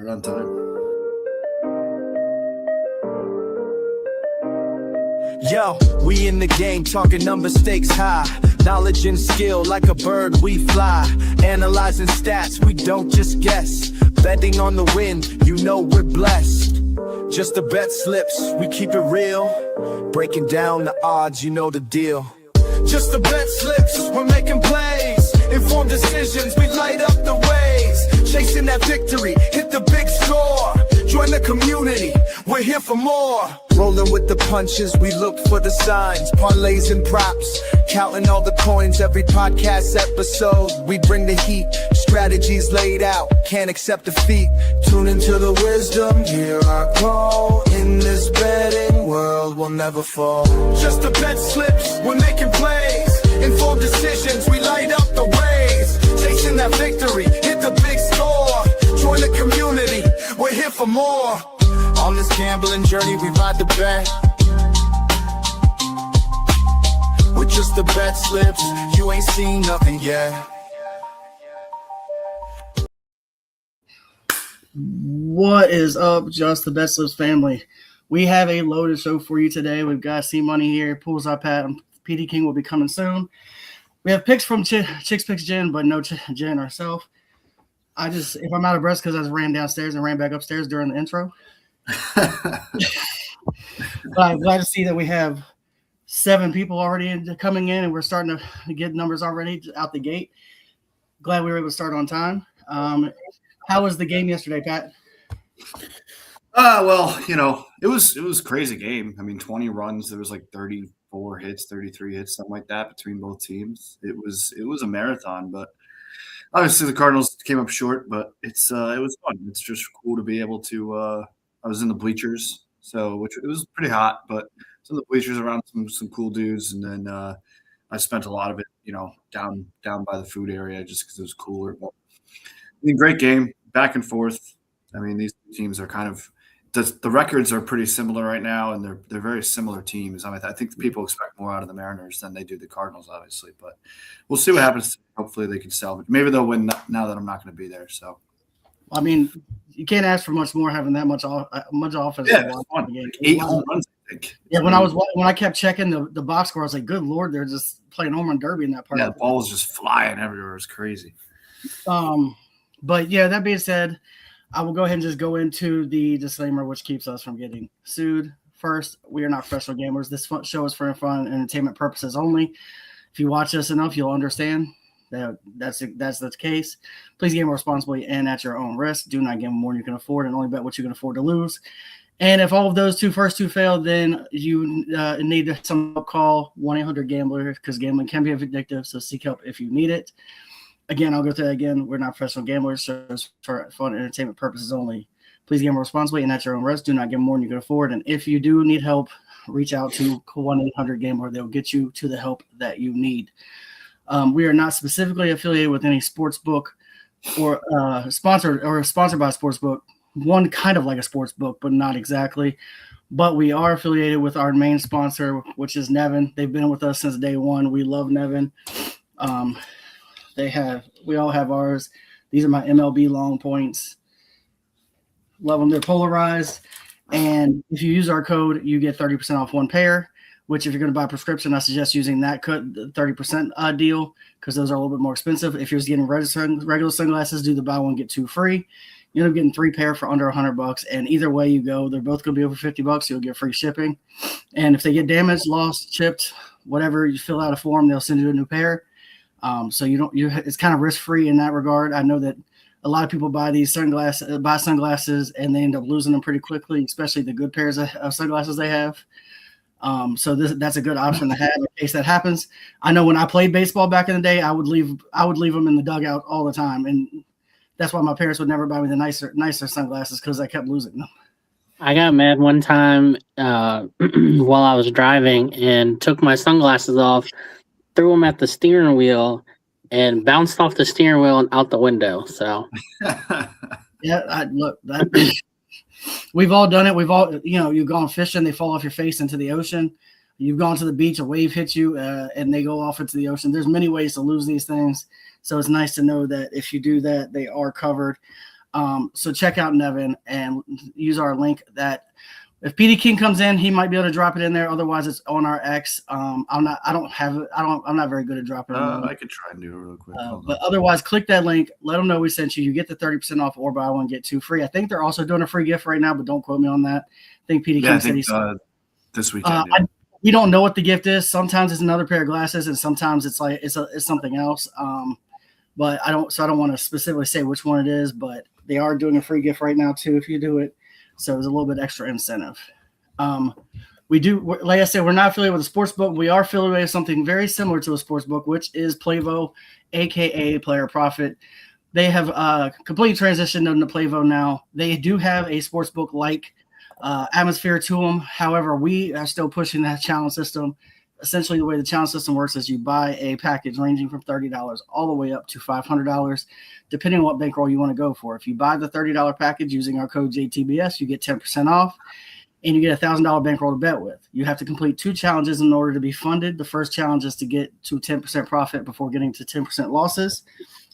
Right on time. Yo, we in the game talking numbers, stakes high. Knowledge and skill like a bird we fly. Analyzing stats, we don't just guess. Betting on the win, you know we're blessed. Just the bet slips, we keep it real. Breaking down the odds, you know the deal. Just the bet slips, we're making plays. Informed decisions, we light up the ways. Chasing that victory, hit the big score. Join the community, we're here for more. Rolling with the punches, we look for the signs. Parlays and props, counting all the coins. Every podcast episode, we bring the heat. Strategies laid out, can't accept defeat. Tune into the wisdom, hear our call. In this betting world, we'll never fall. Just the bet slips, we're making plays. Informed decisions, we light up the ways. Chasing that victory, hit the big score. Join the community, we're here for more. On this gambling journey, we ride the bet. With just the bet slips, you ain't seen nothing yet. What is up, Just the Bet Slips family? We have a loaded show for you today. We've got C Money here, Poolside Pat, and PD King will be coming soon. We have picks from Chicks Picks Jen, but no Jen herself. If I'm out of breath because I just ran downstairs and ran back upstairs during the intro. But I'm glad to see that we have 7 people already coming in, and we're starting to get numbers already out the gate. Glad we were able to start on time. How was the game yesterday, Pat? Well, it was a crazy game. I mean, 20 runs. There was like 34 hits, 33 hits, something like that between both teams. It was a marathon, but obviously the Cardinals came up short. But it was fun. It's just cool to be able to. I was in the bleachers, which it was pretty hot, but some of the bleachers around some cool dudes, and then I spent a lot of it, down by the food area just because it was cooler. But great game, back and forth. I mean, these teams are kind of the records are pretty similar right now, and they're very similar teams. I mean, I think the people expect more out of the Mariners than they do the Cardinals, obviously. But we'll see what happens. Hopefully, they can salvage. Maybe they'll win now that I'm not going to be there. So, I mean, you can't ask for much more having that much offense. Yeah, it was fun. Like 8 home runs, I think. Yeah, when I kept checking the box score, I was like, "Good Lord, they're just playing home run derby in that part." Yeah, the ball was just flying everywhere. It was crazy. But yeah, that being said, I will go ahead and just go into the disclaimer, which keeps us from getting sued. First, we are not professional gamers. This show is for fun and entertainment purposes only. If you watch this enough, you'll understand that's the case. Please gamble responsibly and at your own risk. Do not gamble more than you can afford, and only bet what you can afford to lose. And if all of those first two fail, then you need some help. Call 1-800-GAMBLER because gambling can be addictive. So seek help if you need it. Again, I'll go through that again. We're not professional gamblers, so it's for fun and entertainment purposes only. Please gamble responsibly and at your own risk. Do not gamble more than you can afford. And if you do need help, reach out to 1-800-GAMBLER. They'll get you to the help that you need. We are not specifically affiliated with any sports book or sponsored by a sports book. One kind of like a sports book, but not exactly. But we are affiliated with our main sponsor, which is Nevin. They've been with us since day one. We love Nevin. We all have ours. These are my MLB long points. Love them. They're polarized. And if you use our code, you get 30% off one pair, which if you're going to buy a prescription, I suggest using that code, the 30% deal, because those are a little bit more expensive. If you're just getting regular sunglasses, do the buy one, get 2 free. You end up getting 3 pair for under $100. And either way you go, they're both going to be over $50. You'll get free shipping. And if they get damaged, lost, chipped, whatever, you fill out a form, they'll send you a new pair. So it's kind of risk-free in that regard. I know that a lot of people buy sunglasses and they end up losing them pretty quickly, especially the good pairs of sunglasses they have. So that's a good option to have in case that happens. I know when I played baseball back in the day, I would leave them in the dugout all the time, and that's why my parents would never buy me the nicer sunglasses because I kept losing them. I got mad one time while I was driving and took my sunglasses off, threw them at the steering wheel, and bounced off the steering wheel and out the window. So, yeah, we've all done it. We've all, you've gone fishing, they fall off your face into the ocean. You've gone to the beach, a wave hits you, and they go off into the ocean. There's many ways to lose these things. So it's nice to know that if you do that, they are covered. So check out Nevin and use our link. That if PD King comes in, he might be able to drop it in there. Otherwise, it's on our X. I'm not very good at dropping it. I could try and do it real quick. But otherwise, click that link. Let them know we sent you. You get the 30% off or buy one, get two free. I think they're also doing a free gift right now, but don't quote me on that. I think PD King said he's this weekend. We don't know what the gift is. Sometimes it's another pair of glasses, and sometimes it's like it's something else. But I don't want to specifically say which one it is. But they are doing a free gift right now too if you do it. So there's a little bit extra incentive. We do, like I said, we're not affiliated with a sports book. We are affiliated with something very similar to a sports book, which is Playvo, aka Player Profit. They have completely transitioned into Playvo now. They do have a sports book like atmosphere to them. However, we are still pushing that challenge system. Essentially, the way the challenge system works is you buy a package ranging from $30 all the way up to $500, depending on what bankroll you want to go for. If you buy the $30 package using our code JTBS, you get 10% off, and you get a $1,000 bankroll to bet with. You have to complete 2 challenges in order to be funded. The first challenge is to get to 10% profit before getting to 10% losses.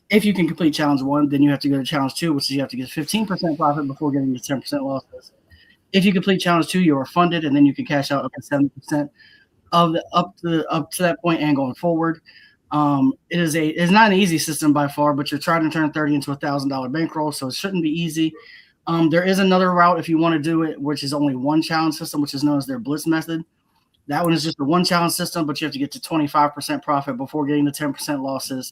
If you can complete challenge 1, then you have to go to challenge 2, which is you have to get 15% profit before getting to 10% losses. If you complete challenge 2, you are funded, and then you can cash out up to 70% of the up to that point and going forward. It's not an easy system by far, but you're trying to turn 30 into a $1,000 bankroll, so it shouldn't be easy. There is another route if you want to do it, which is only one challenge system, which is known as their Blitz method. That one is just a one challenge system, but you have to get to 25% profit before getting the 10% losses.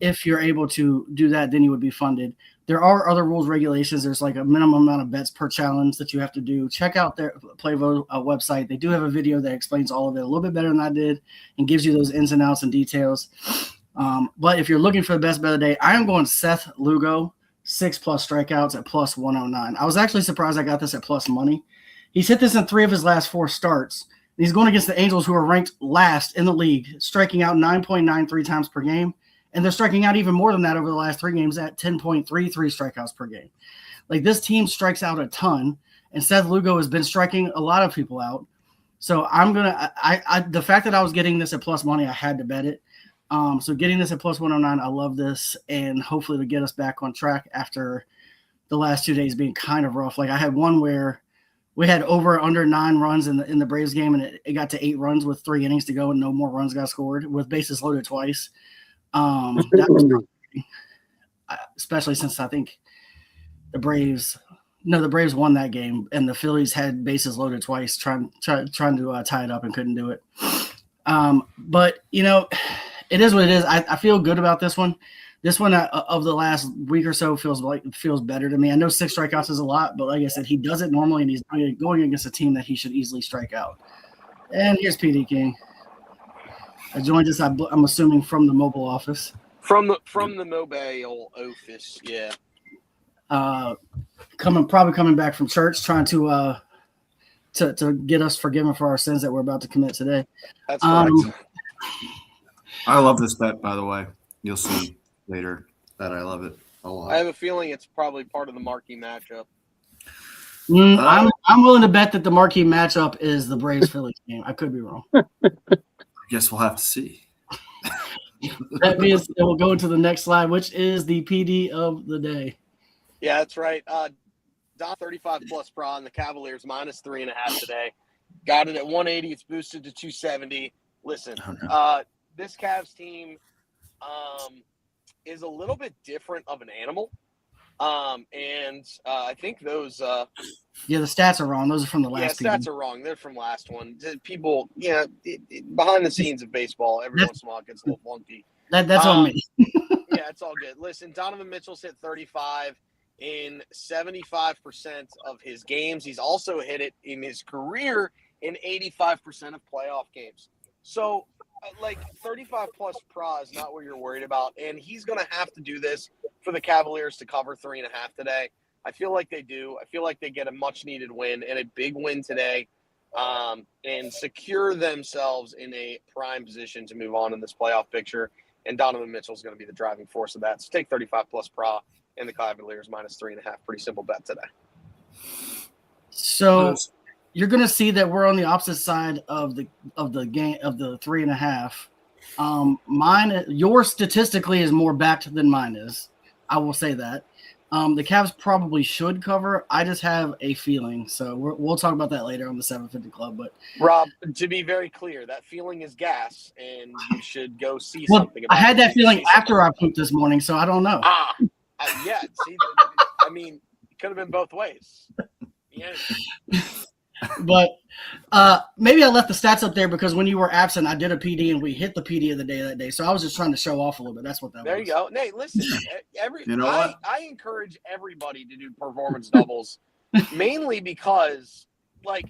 If you're able to do that, then you would be funded. There are other rules, regulations. There's like a minimum amount of bets per challenge that you have to do. Check out their Playvo website. They do have a video that explains all of it a little bit better than I did and gives you those ins and outs and details. But if you're looking for the best bet of the day, I am going Seth Lugo, 6+ strikeouts at plus 109. I was actually surprised I got this at plus money. He's hit this in 3 of his last 4 starts. He's going against the Angels, who are ranked last in the league, striking out 9.93 times per game. And they're striking out even more than that over the last 3 games at 10.33 strikeouts per game. Like, this team strikes out a ton, and Seth Lugo has been striking a lot of people out. So I'm going to – the fact that I was getting this at plus money, I had to bet it. So getting this at plus 109, I love this, and hopefully it'll get us back on track after the last 2 days being kind of rough. Like, I had one where we had over under 9 runs in the Braves game, and it got to 8 runs with 3 innings to go, and no more runs got scored with bases loaded twice. That was especially since I think the Braves won that game, and the Phillies had bases loaded twice trying to tie it up and couldn't do it. But it is what it is. I feel good about this one. This one of the last week or so feels better to me. I know 6 strikeouts is a lot, but like I said, he does it normally, and he's going against a team that he should easily strike out. And here's PD King. Joined us, I'm assuming, from the mobile office. From the mobile office, yeah. Probably coming back from church, trying to get us forgiven for our sins that we're about to commit today. That's correct. I love this bet, by the way. You'll see later that I love it a lot. I have a feeling it's probably part of the marquee matchup. I'm willing to bet that the marquee matchup is the Braves-Phillies game. I could be wrong. I guess we'll have to see. That means we'll go into the next slide, which is the PD of the day. Yeah, that's right. $35 plus pro on the Cavaliers minus 3.5 today. Got it at 180. It's boosted to 270. Listen, this Cavs team is a little bit different of an animal. And I think those the stats are wrong. Those are from the last stats are wrong. They're from last one. People, behind the scenes of baseball, every once in a while it gets a little funky. That's on me. Yeah, it's all good. Listen, Donovan Mitchell's hit 35 in 75% of his games. He's also hit it in his career in 85% of playoff games. So, 35 plus pra is not what you're worried about, and he's going to have to do this for the Cavaliers to cover 3.5 today. I feel like they do. I feel like they get a much-needed win and a big win today, and secure themselves in a prime position to move on in this playoff picture. And Donovan Mitchell is going to be the driving force of that. So take 35 plus pra and the Cavaliers minus 3.5. Pretty simple bet today. So you're going to see that we're on the opposite side of the game of the 3.5. Mine, yours statistically is more backed than mine is. I will say that. The Cavs probably should cover. I just have a feeling. So we'll talk about that later on the 750 Club. But Rob, to be very clear, that feeling is gas, and you should go see well, something about I had it. that feeling after I pooped this morning, so I don't know. Yeah. See, I mean, it could have been both ways. Yeah. But maybe I left the stats up there because when you were absent, I did a PD and we hit the PD of the day that day. So I was just trying to show off a little bit. That's what that There was. you go. Nate, listen, You know what? I encourage everybody to do performance doubles, mainly because, like,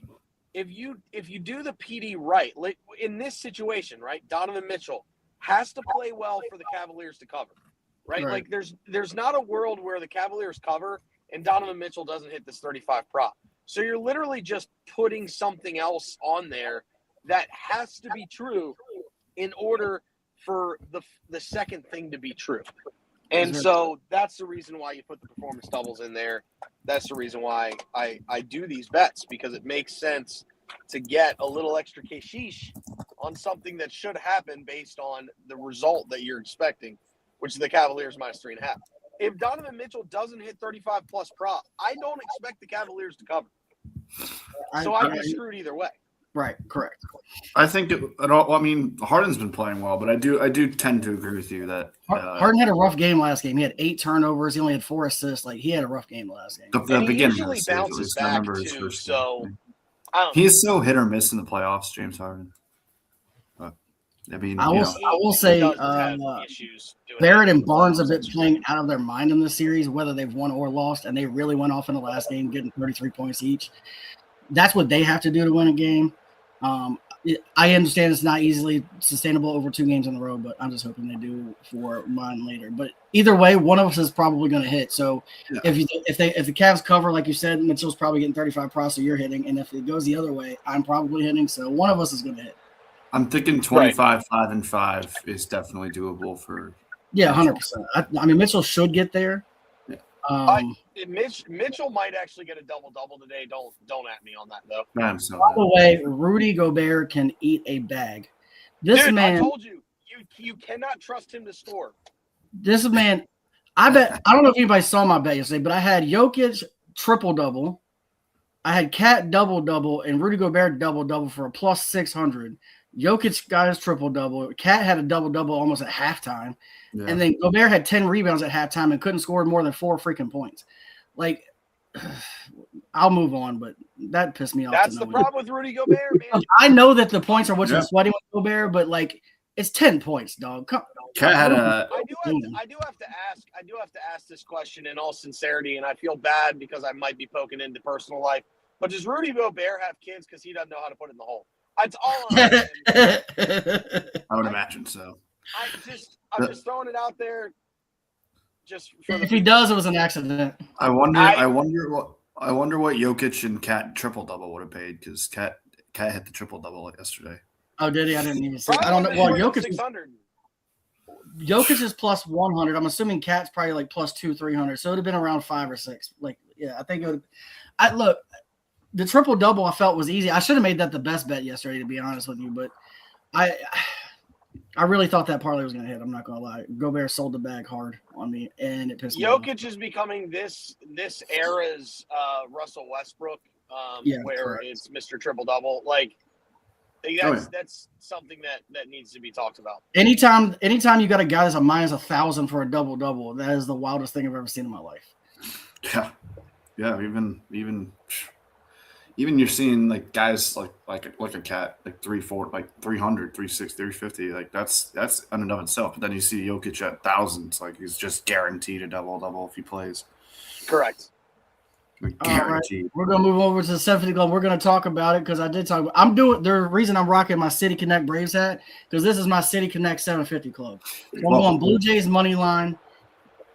if you do the PD right, like in this situation, right, Donovan Mitchell has to play well for the Cavaliers to cover, right? Right. Like, there's not a world where the Cavaliers cover and Donovan Mitchell doesn't hit this 35 prop. So you're literally just putting something else on there that has to be true in order for the second thing to be true. And so that's the reason why you put the performance doubles in there. That's the reason why I do these bets, because it makes sense to get a little extra cashish on something that should happen based on the result that you're expecting, which is the Cavaliers minus 3.5. If Donovan Mitchell doesn't hit 35 plus prop, I don't expect the Cavaliers to cover. So I'd be screwed either way. Right, correct. I think I mean, Harden's been playing well, but I do tend to agree with you that Harden had a rough game last game. He had 8 turnovers. He only had 4 assists. Like, he had a rough game last game. the And he beginning usually of the season, at bounces least. I back remember his too. first So game. I don't know. He's so hit or miss in the playoffs, James Harden. I mean, I will say He does have issues doing Barrett that. and Barnes have been playing out of their mind in this series, whether they've won or lost, and they really went off in the last game, getting 33 points each. That's what they have to do to win a game. I understand it's not easily sustainable over 2 games in a row, but I'm just hoping they do for mine later. But either way, one of us is probably going to hit. So Yeah. if the Cavs cover, like you said, Mitchell's probably getting 35 props, so you're hitting, and if it goes the other way, I'm probably hitting. So one of us is going to hit. I'm thinking 25, 5-5 is definitely doable for. Yeah, 100%. I mean, Mitchell should get there. Yeah. Mitchell might actually get a double-double today. Don't at me on that, though. Man, so By the way, Rudy Gobert can eat a bag. This Dude, man, I told you, you cannot trust him to score. this man, I don't know if anybody saw my bet yesterday, but I had Jokic triple-double. I had Cat double-double and Rudy Gobert double-double for a plus 600. Jokic got his triple-double. Cat had a double-double almost at halftime. yeah. And then Gobert had 10 rebounds at halftime and couldn't score more than 4 freaking points. Like, I'll move on, but that pissed me off. That's to the no problem with Rudy Gobert, man. I know that the points are what you're Yeah. sweating with Gobert, but like it's 10 points, dog. Cat had a I do have to ask this question in all sincerity, and I feel bad because I might be poking into personal life. But does Rudy Gobert have kids because he doesn't know how to put it in the hole? That's all I'm saying. I would imagine so. I'm just throwing it out there. Just for If he does, it was an accident. I wonder what Jokic and Cat triple double would have paid, because Cat hit the triple double yesterday. Oh, did he? I didn't even see. Probably I don't know. Well, more than Jokic 600. is plus 100. I'm assuming Cat's probably like plus 200-300. So it would have been around 5 or 6. Like, yeah, I think it would. Look, the triple double I felt was easy. I should have made that the best bet yesterday, to be honest with you, but I really thought that parlay was going to hit. I'm not going to lie. Gobert sold the bag hard on me, and it pissed me off. Jokic is becoming this era's Russell Westbrook, Yeah, where correct. it's Mr. Triple Double. Like that's something that needs to be talked about. Anytime you got a guy that's a minus 1,000 for a double, that is the wildest thing I've ever seen in my life. Yeah. Even you're seeing like guys like a Cat like 300, like 300, 360, 350. Like that's in and of itself. But then you see Jokic at thousands, like he's just guaranteed a double if he plays. Correct. Like, All right. guaranteed. We're gonna move over to the 750 Club. We're gonna talk about it because I did talk. The reason I'm rocking my City Connect Braves hat because this is my City Connect 750 Club. So I'm going Blue Jays money line.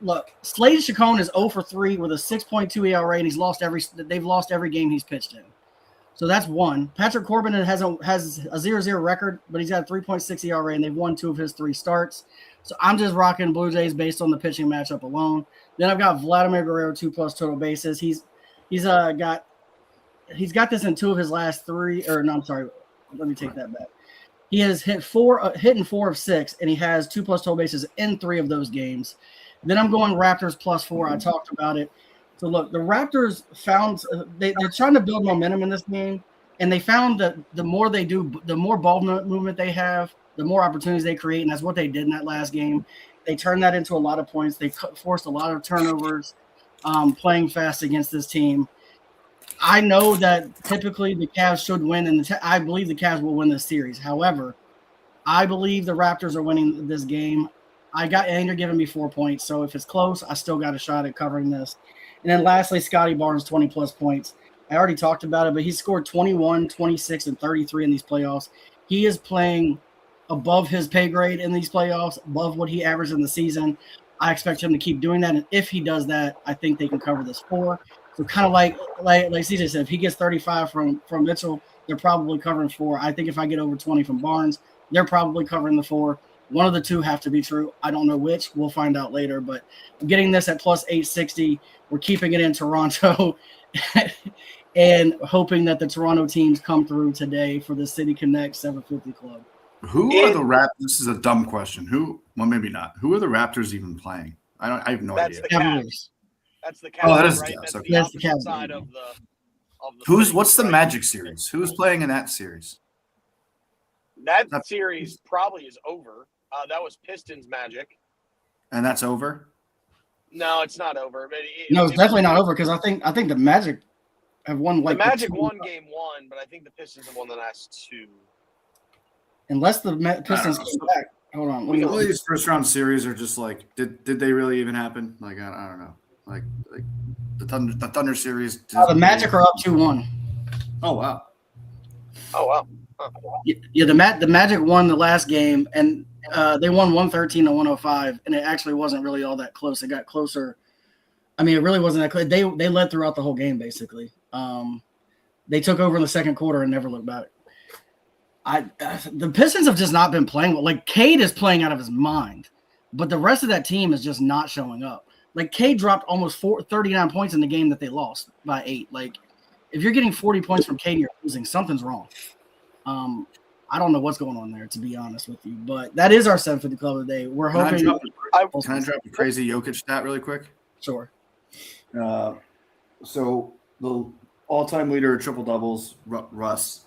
Look, Slade Chacon is 0 for 3 with a 6.2 ERA, and they've lost every game he's pitched in. So that's one. Patrick Corbin has a 0-0 record, but he's got a 3.6 ERA, and they've won 2 of his 3 starts. So I'm just rocking Blue Jays based on the pitching matchup alone. Then I've got Vladimir Guerrero 2+ total bases. He's got this in 2 of his last 3. Or no, I'm sorry. Let me take that back. He has hit in 4 of 6, and he has 2+ total bases in 3 of those games. Then I'm going Raptors +4. I talked about it. So look, the Raptors found they're trying to build momentum in this game, and they found that the more they do, the more ball movement they have, the more opportunities they create, and that's what they did in that last game. They turned that into a lot of points. They forced a lot of turnovers, playing fast against this team. I know that typically the Cavs should win, and I believe the Cavs will win this series. However, I believe the Raptors are winning this game. And you're giving me 4 points, so if it's close, I still got a shot at covering this. And then lastly, Scotty Barnes, 20-plus points. I already talked about it, but he scored 21, 26, and 33 in these playoffs. He is playing above his pay grade in these playoffs, above what he averaged in the season. I expect him to keep doing that, and if he does that, I think they can cover this 4. So kind of like CJ said, if he gets 35 from Mitchell, they're probably covering 4. I think if I get over 20 from Barnes, they're probably covering the 4. One of the two have to be true. I don't know which. We'll find out later, but I'm getting this at +860. We're keeping it in Toronto and hoping that the Toronto teams come through today for the City Connect 750 Club. Who are the Raptors? This is a dumb question. Well, maybe not. Who are the Raptors even playing? I have no idea. The Cavaliers. That's the Cavs. Oh, that is right? the Cavs. That's Okay. the That's the opposite Cavs. side of the What's the right? Magic series? Who's playing in that series? That series probably is over. That was Pistons Magic. And that's over? No, it's not over. But It's definitely not over because I think the Magic have won The Magic won game 1, but I think the Pistons have won the last 2. Unless the Pistons came back. Hold on. All these first round series are just like, did they really even happen? Like I don't know. Like the Thunder series. The Magic are up 2-1. Oh wow. Oh wow. Huh. Yeah, the Magic won the last game, and they won 113 to 105, and it actually wasn't really all that close. It got closer. I mean, it really wasn't that close. They led throughout the whole game, basically. They took over in the second quarter and never looked back. The Pistons have just not been playing well. Like, Cade is playing out of his mind, but the rest of that team is just not showing up. Like, Cade dropped almost 39 points in the game that they lost by 8. Like, if you're getting 40 points from Cade and you're losing, something's wrong. I don't know what's going on there, to be honest with you. But that is our 750 Club of the day. We're hoping. Can I drop a crazy Jokic stat really quick? Sure. So the all-time leader of triple doubles, Russ,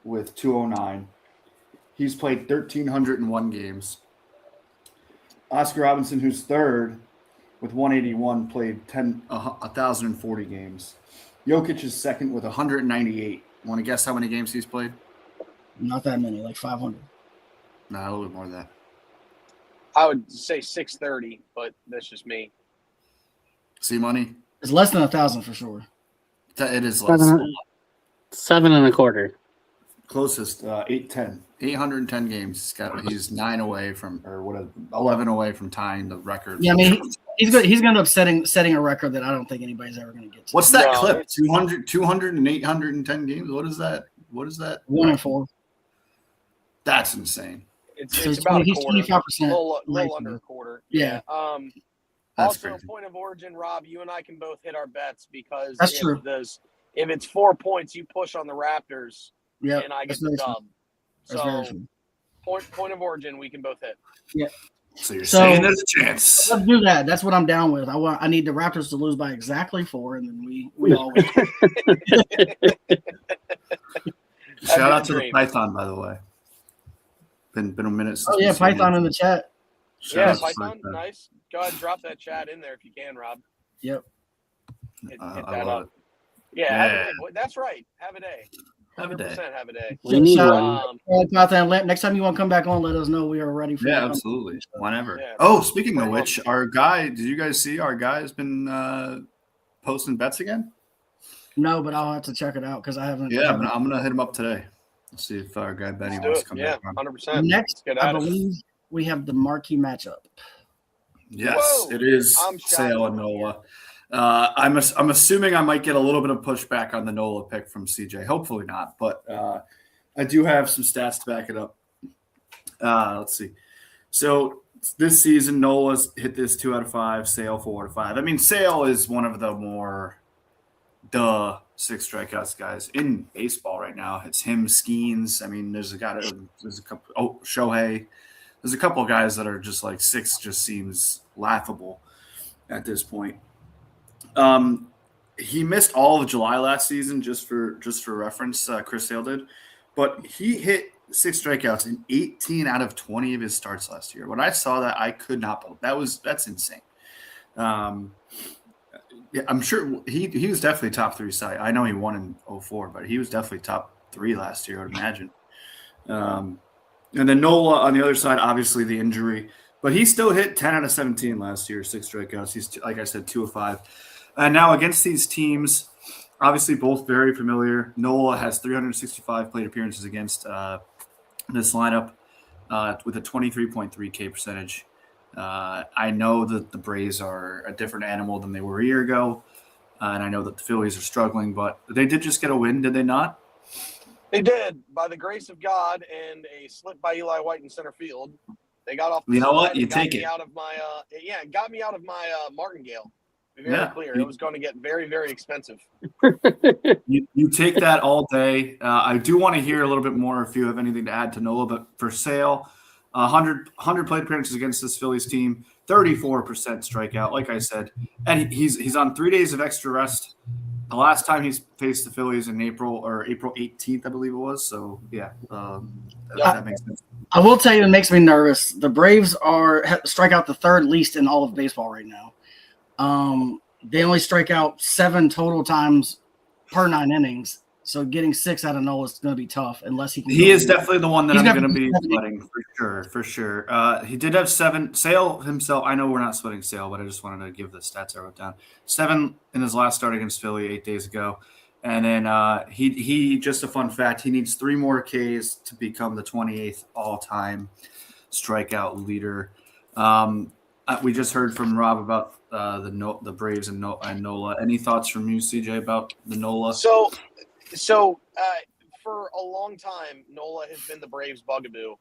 with 209. He's played 1,301 games. Oscar Robinson, who's third, with 181, played 1,040 games. Jokic is second with 198. Want to guess how many games he's played? Not that many, like 500. No, a little bit more than that. I would say 630, but that's just me. See money? It's less than 1,000 for sure. It is less. 7 1/4. Closest, 810. 810 games. He's 9 away from, 11 away from tying the record. Yeah, I mean, he's going to end up setting a record that I don't think anybody's ever going to get to. What's that clip? 200 and 810 games? What is that? 1-4. That's insane. It's So about he's a quarter. 25%. Little under a quarter. Yeah. That's Also, crazy. point of origin, Rob, you and I can both hit our bets because That's true. If it's 4 points, you push on the Raptors, Yeah, and I get that's the very true. dub. That's very So, true. point of origin, we can both hit. So you're So- saying there's a chance. Let's do that. That's what I'm down with. I need the Raptors to lose by exactly 4, and then we all win. Shout out to the dream. Python, by the way. Been a minute since. Oh yeah, we've seen Python it. in the chat. Shout Yeah, out to Python, nice. Go ahead and drop that chat in there if you can, Rob. Yep. Hit I that love up. Yeah, have a Yeah. day. That's right. Have a day. Have a day. 100% have a day. We need Shout one. out, Python. Next time you want to come back on, let us know. We are ready for Yeah, that. absolutely. Whenever. Yeah. Oh, speaking of Very which, our guy, did you guys see our guy has been posting bets again? No, but I'll have to check it out because I haven't. Yeah, I'm gonna hit him up today. Let's see if our guy Benny Let's wants do to it. come Yeah, back on. 100%. Next, Let's get I at it. believe we have the marquee matchup. Yes, Whoa, it is I'm shocked. Sale and Nola. I'm assuming I might get a little bit of pushback on the Nola pick from CJ. Hopefully not, but I do have some stats to back it up. Let's see. So this season, Nola's hit this 2 out of 5, Sale 4 out of 5. I mean, Sale is one of the more 6 strikeouts guys in baseball right now. It's him, Skeens. I mean, there's a couple. Oh, Shohei. There's a couple of guys that are just like 6 just seems laughable. at this point. He missed all of July last season, just for reference. Chris Sale did, but he hit 6 strikeouts in 18 out of 20 of his starts last year. When I saw that, I could not believe that's insane. Yeah, I'm sure he was definitely top 3 side. I know he won in 2004, but he was definitely top 3 last year, I would imagine. And then Nola on the other side, obviously the injury, but he still hit 10 out of 17 last year, 6 strikeouts. He's, like I said, 2 of 5. And now against these teams, obviously both very familiar. Nola has 365 plate appearances against this lineup with a 23.3 K percentage. I know that the Braves are a different animal than they were a year ago, and I know that the Phillies are struggling, but they did just get a win, did they not? They did, by the grace of God and a slip by Eli White in center field. They got off. You know what? You take it. Out of my, it got me out of my martingale. To be very clear, it was going to get very, very expensive. You take that all day. I do want to hear a little bit more if you have anything to add to Nola, but for Sale, 100 plate appearances against this Phillies team, 34% strikeout, like I said. And he's on 3 days of extra rest. The last time he's faced the Phillies in April 18th, I believe it was. So, yeah, that makes sense. I will tell you, it makes me nervous. The Braves strike out the 3rd least in all of baseball right now. They only strike out 7 total times per 9 innings. So getting 6 out of Nola is going to be tough unless he can. He is definitely the one that I'm going to be sweating for sure. He did have 7. Sale himself, I know we're not sweating Sale, but I just wanted to give the stats I wrote down. 7 in his last start against Philly 8 days ago. And then he just a fun fact, he needs 3 more Ks to become the 28th all-time strikeout leader. We just heard from Rob about the Braves and Nola. Any thoughts from you, CJ, about the Nola? So for a long time, Nola has been the Braves' bugaboo.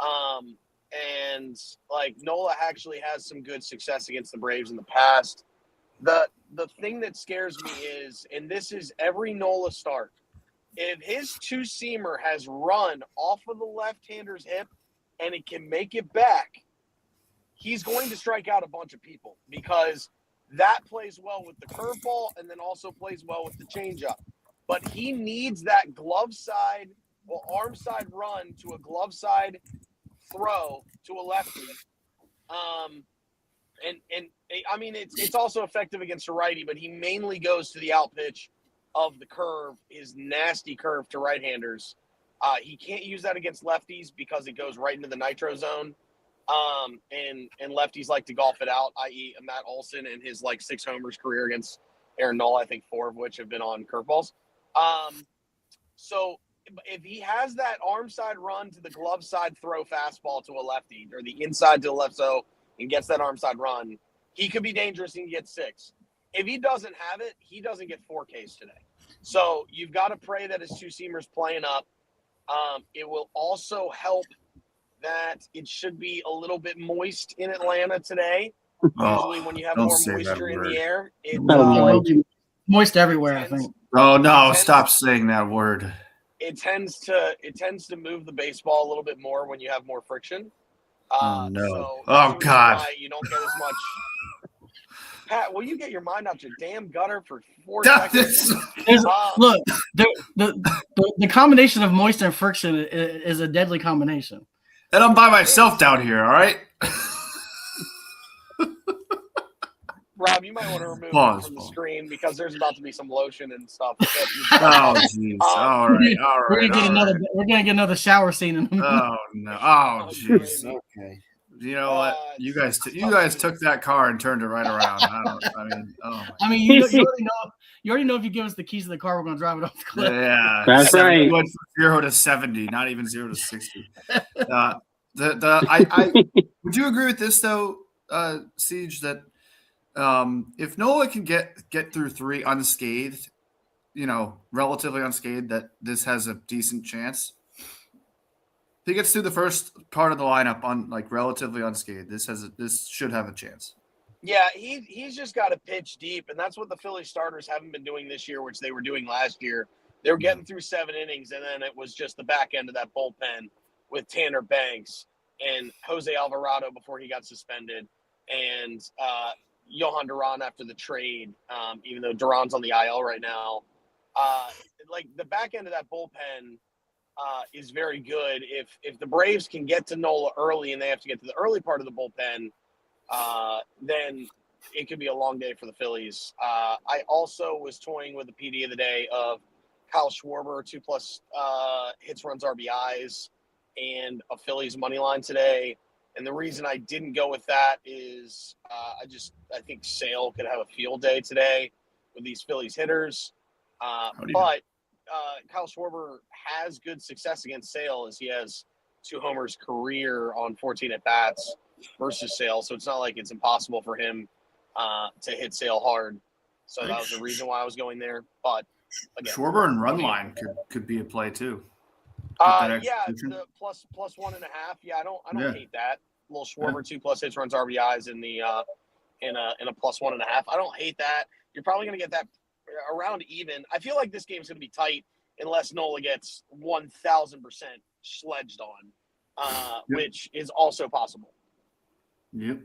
And like Nola actually has some good success against the Braves in the past. The thing that scares me is, and this is every Nola start, if his 2-seamer has run off of the left-hander's hip and it can make it back, he's going to strike out a bunch of people because that plays well with the curveball and then also plays well with the changeup. But he needs that glove side or arm side run to a glove side throw to a lefty. And I mean, it's also effective against a righty, but he mainly goes to the out pitch of the curve, his nasty curve to right-handers. He can't use that against lefties because it goes right into the nitro zone. And lefties like to golf it out, i.e. Matt Olson and his 6 homers career against Aaron Nola, I think 4 of which have been on curveballs. So if he has that arm side run to the glove side throw fastball to a lefty or the inside to the left and gets that arm side run, he could be dangerous and get 6. If he doesn't have it, he doesn't get 4 Ks today. So you've got to pray that his 2-seamer's playing up. It will also help that it should be a little bit moist in Atlanta today. Usually when you have more moisture in the air, it moist everywhere, I think. Oh no, stop saying that word. It tends to move the baseball a little bit more when you have more friction. Oh no. So oh God. You don't get as much. Pat, will you get your mind out your damn gutter for 4 seconds? Look, the combination of moist and friction is a deadly combination. And I'm by myself down here, all right? Rob, you might want to remove it from the screen because there's about to be some lotion and stuff. Oh, jeez. All right. We're gonna get another shower scene in a minute. Oh no. Oh, jeez. Okay. You know what? You guys took that car and turned it right around. You already know if you give us the keys to the car, we're gonna drive it off the cliff. Yeah, that's right. We went from 0 to 70, not even 0 to 60. Would you agree with this though, Siege, that if Nola can get through 3 unscathed, relatively unscathed, that this has a decent chance? If he gets through the first part of the lineup on relatively unscathed, this should have a chance. Yeah, he's just got to pitch deep, and that's what the Philly starters haven't been doing this year, which they were doing last year. They were getting through 7 innings, and then it was just the back end of that bullpen with Tanner Banks and Jose Alvarado before he got suspended, and Johan Duran after the trade, even though Duran's on the IL right now. Like the back end of that bullpen is very good. If the Braves can get to Nola early and they have to get to the early part of the bullpen, then it could be a long day for the Phillies. I also was toying with the PD of the day of Kyle Schwarber, 2+ hits, runs, RBIs, and a Phillies money line today. And the reason I didn't go with that is I think Sale could have a field day today with these Phillies hitters. But Kyle Schwarber has good success against Sale, as he has 2 homers career on 14 at-bats versus Sale. So it's not like it's impossible for him to hit Sale hard. So that was the reason why I was going there. But again, Schwarber and run line could be a play too. Yeah, the plus 1.5. Yeah, I don't hate that. A little Schwarber, 2+ hits, runs, RBIs in the in a plus 1.5. I don't hate that. You're probably going to get that around even. I feel like this game's going to be tight unless Nola gets 1,000% sledged on, which is also possible. Yep.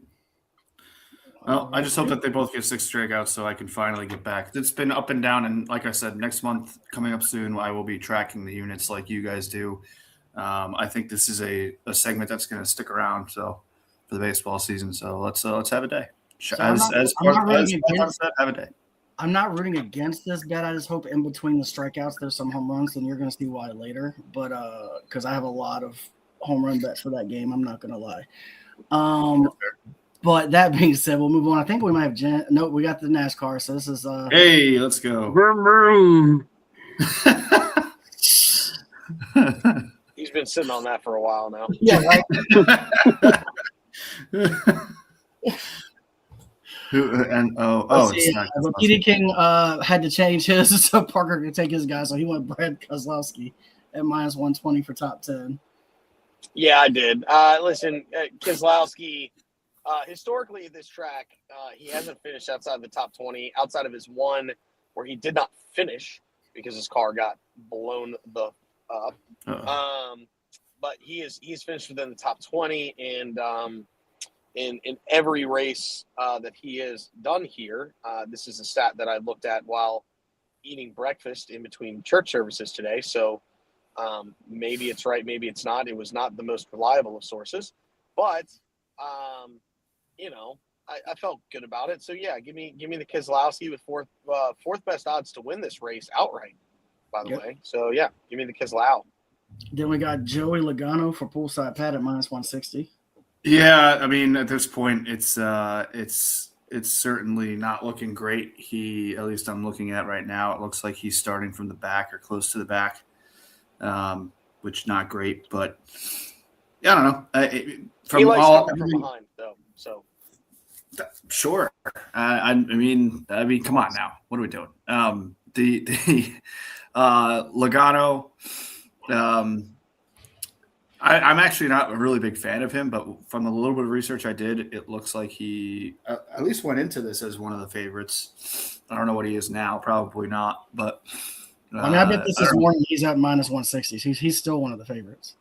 Well, I just hope that they both get 6 strikeouts so I can finally get back. It's been up and down, and like I said, next month coming up soon, I will be tracking the units like you guys do. I think this is a segment that's going to stick around for the baseball season. So let's have a day. Have a day. I'm not rooting against this bet. I just hope in between the strikeouts there's some home runs, and you're going to see why later. But because I have a lot of home run bets for that game, I'm not going to lie. But that being said, we'll move on. I think we might have we got the NASCAR. So this is hey, let's go. Vroom, vroom. He's been sitting on that for a while now. Yeah, right. It's PD King had to change his so Parker could take his guy, so he went Brad Keselowski at -120 for top 10. Yeah, I did. Listen, Keselowski, historically at this track, he hasn't finished outside the top 20, outside of his one where he did not finish because his car got blown the up. But he's finished within the top 20, and in every race that he has done here, this is a stat that I looked at while eating breakfast in between church services today. So maybe it's right, maybe it's not. It was not the most reliable of sources, but I felt good about it. So yeah, give me the Keselowski with fourth best odds to win this race outright, by the way. So yeah, give me the Keselowski. Then we got Joey Logano for poolside Pat at -160. Yeah, I mean at this point it's certainly not looking great. At least I'm looking at right now, it looks like he's starting from the back or close to the back, which not great. But I don't know. He likes coming from behind though, so sure. I mean, come on now. What are we doing? The Logano. I'm actually not a really big fan of him, but from the little bit of research I did, it looks like he at least went into this as one of the favorites. I don't know what he is now, probably not, but I bet this is more. He's at -160. He's still one of the favorites.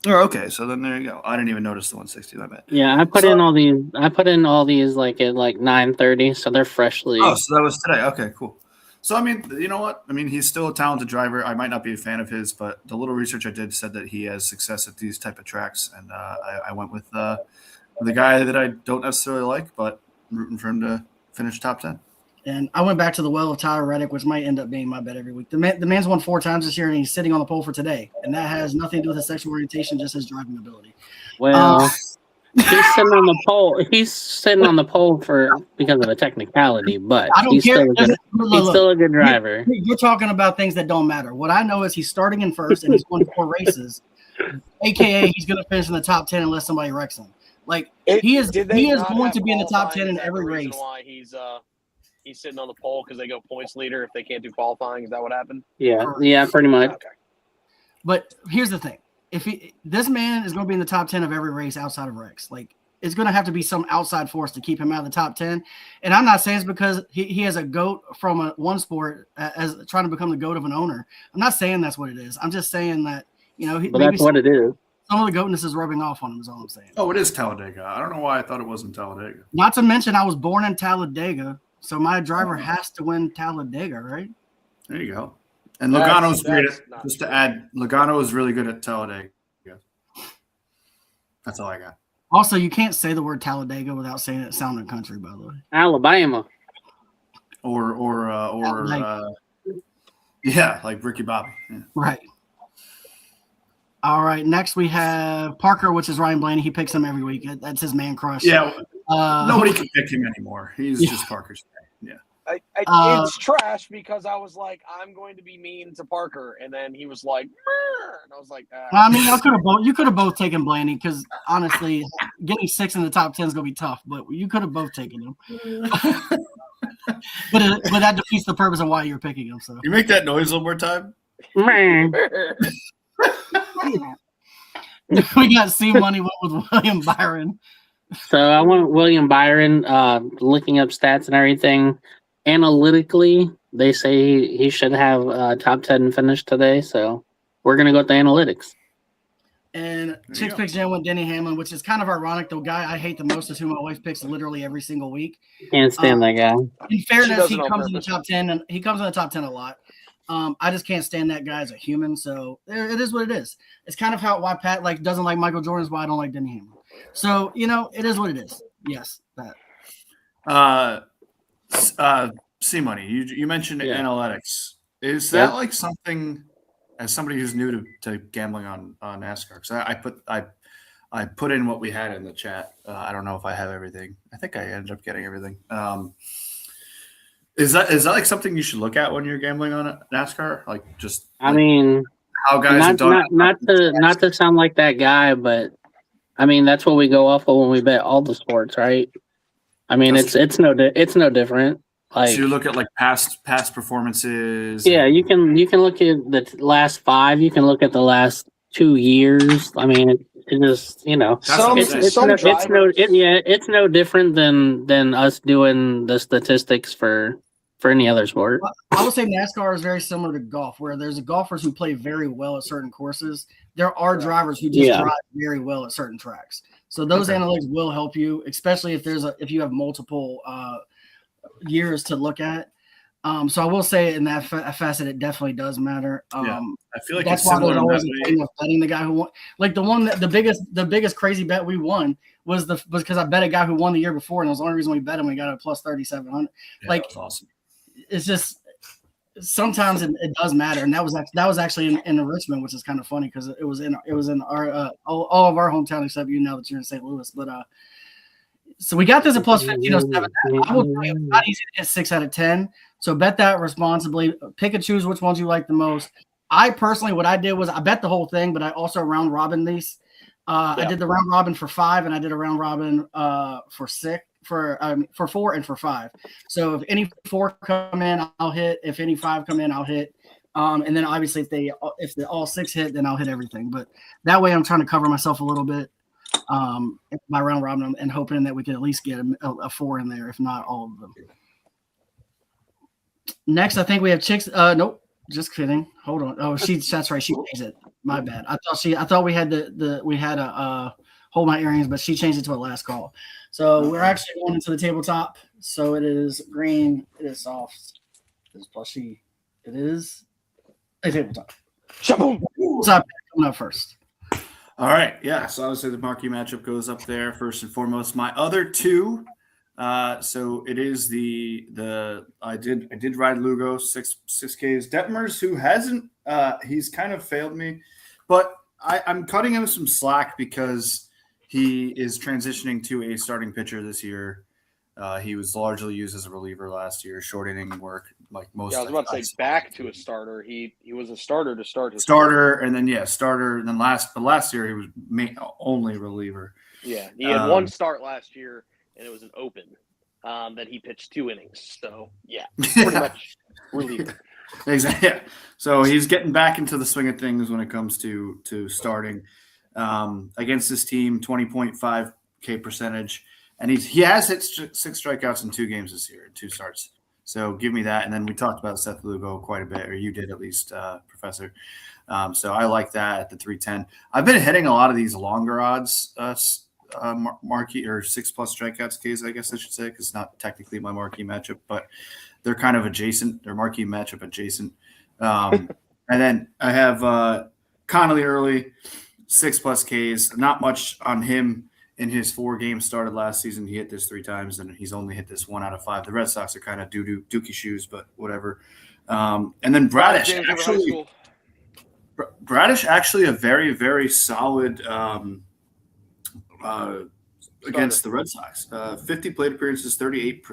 Oh, okay. So then there you go. I didn't even notice the 160. I bet. Yeah, I put in all these like at 9:30, so they're freshly. Oh, so that was today. Okay, cool. So, I mean, you know what? I mean, he's still a talented driver. I might not be a fan of his, but the little research I did said that he has success at these type of tracks, and I went with the guy that I don't necessarily like, but I'm rooting for him to finish top 10. And I went back to the well of Tyler Reddick, which might end up being my bet every week. The man's won 4 times this year, and he's sitting on the pole for today, and that has nothing to do with his sexual orientation, just his driving ability. Well, he's sitting on the pole. He's sitting on the pole because of a technicality, but I don't care. He's still a good driver. You're talking about things that don't matter. What I know is he's starting in first, and he's won 4 races, aka he's going to finish in the top 10 unless somebody wrecks him. Like he is going to be in the top 10 in every race. Why he's sitting on the pole because they go points leader if they can't do qualifying. Is that what happened? Yeah, pretty much. Okay. But here's the thing: this man is going to be in the top 10 of every race outside of Rex. Like it's going to have to be some outside force to keep him out of the top 10. And I'm not saying it's because he has a goat from one sport as trying to become the goat of an owner. I'm not saying that's what it is. I'm just saying that but that's what it is. some of the goatness is rubbing off on him. Is all I'm saying. Oh, it is Talladega. I don't know why I thought it wasn't Talladega. Not to mention, I was born in Talladega, so my driver has to win Talladega, right? There you go. And That's- Logano's great that's at, not just true. to add, Logano is really good at Talladega. That's all I got. Also, you can't say the word Talladega without saying it sounding country, by the way. Alabama. Yeah, like Ricky Bobby. Yeah. Right. All right. Next, we have Parker, which is Ryan Blaney. He picks him every week. That's his man crush. Yeah, nobody Uh, can pick him anymore. He's Yeah. just Parker's guy. Yeah. It's trash because I was like, I'm going to be mean to Parker, and then he was like, "Brr," and I was like, I mean, you could have both taken Blaney because honestly, getting 6 in the top 10 is gonna be tough. But you could have both taken him. but that defeats the purpose of why you're picking him. So You make that noise one more time? Man. we got C Money with William Byron. So I want William Byron, looking up stats and everything. Analytically, they say he should have a top 10 finish today. So we're going to go with the analytics. And you Chicks go. picks Jen with Denny Hamlin, which is kind of ironic. The guy I hate the most is who my wife picks literally every single week. Can't stand that guy. In fairness, does he it on comes in the purpose. top 10, and he comes in the top 10 a lot. I just can't stand that guy as a human. So it is what it is. It's kind of why Pat doesn't like Michael Jordan is why I don't like Denny Hamlin. So it is what it is. Yes, that. C Money. You mentioned Yeah. analytics. Is that Yep. like something as somebody who's new to gambling on NASCAR? Because I put in what we had in the chat. I don't know if I have everything. I think I ended up getting everything. Is that like something you should look at when you're gambling on NASCAR? Like just I mean, how guys have done. not to sound like that guy, but I mean that's what we go off of when we bet all the sports, right? I mean That's it's no different. Like So you look at like past performances. yeah, you can look at the last 5. You can look at the last 2 years. I mean it just That's what I'm it's saying. it's no different than us doing the statistics for any other sport. I would say NASCAR is very similar to golf, where there's golfers who play very well at certain courses. There are drivers who just Yeah. drive very well at certain tracks. So those Okay. analytics will help you, especially if you have multiple years to look at. So I will say in that facet, it definitely does matter. Yeah. I feel like That's it's why similar there's in always that a way. thing of betting the guy who won. Like the biggest crazy bet we won was because I bet a guy who won the year before, and it was the only reason we bet him. We got a plus 3,700. Yeah, like- that's awesome. It's just sometimes it does matter, and that was actually in Richmond, which is kind of funny because it was in our all of our hometown except you now that you're in St. Louis. But so we got this at plus 1507. I will tell you, it's not easy to hit 6 out of 10. So bet that responsibly. Pick and choose which ones you like the most. I personally, what I did was I bet the whole thing, but I also round robin these. I did the round robin for 5, and I did a round robin for 6, for 4, and for 5. So if any 4 come in, I'll hit. If any 5 come in, I'll hit. And then obviously if they all 6 hit, then I'll hit everything. But that way, I'm trying to cover myself a little bit by round robin and hoping that we can at least get a 4 in there, if not all of them. Next, I think we have Chicks. Nope, just kidding. Hold on. Oh, that's right. She changed it. My bad. I thought we had we had a hold my earrings, but she changed it to a last call. So we're actually going into the tabletop. So it is green. It is soft. It is plushy. It is a tabletop. Shaboom. What's up? Coming up first. All right. Yeah. So obviously the marquee matchup goes up there first and foremost. My other 2. So it is I did ride Lugo 6Ks. Detmers, who hasn't he's kind of failed me, but I'm cutting him some slack because he is transitioning to a starting pitcher this year. He was largely used as a reliever last year, short inning work like most. Yeah, I was about to say back to a starter. He was a starter to start his starter, and then starter. And then last year he was only reliever. Yeah, he had 1 start last year, and it was an open that he pitched 2 innings. So yeah, pretty much reliever. Exactly. Yeah. So he's getting back into the swing of things when it comes to starting against this team. 20.5K percentage, and he has hit 6 strikeouts in 2 games this year, 2 starts. So give me that. And then we talked about Seth Lugo quite a bit, or you did at least, Professor. So I like that at the 310. I've been hitting a lot of these longer odds marquee or 6+ strikeouts case, I guess I should say, because it's not technically my marquee matchup, but they're kind of adjacent. They're marquee matchup adjacent. And then I have Connolly early, 6+ Ks. Not much on him in his 4 games started last season. He hit this 3 times, and he's only hit this 1 out of 5. The Red Sox are kind of dookie shoes, but whatever. And then Bradish actually a very, very solid against the Red Sox. 50 plate appearances, 38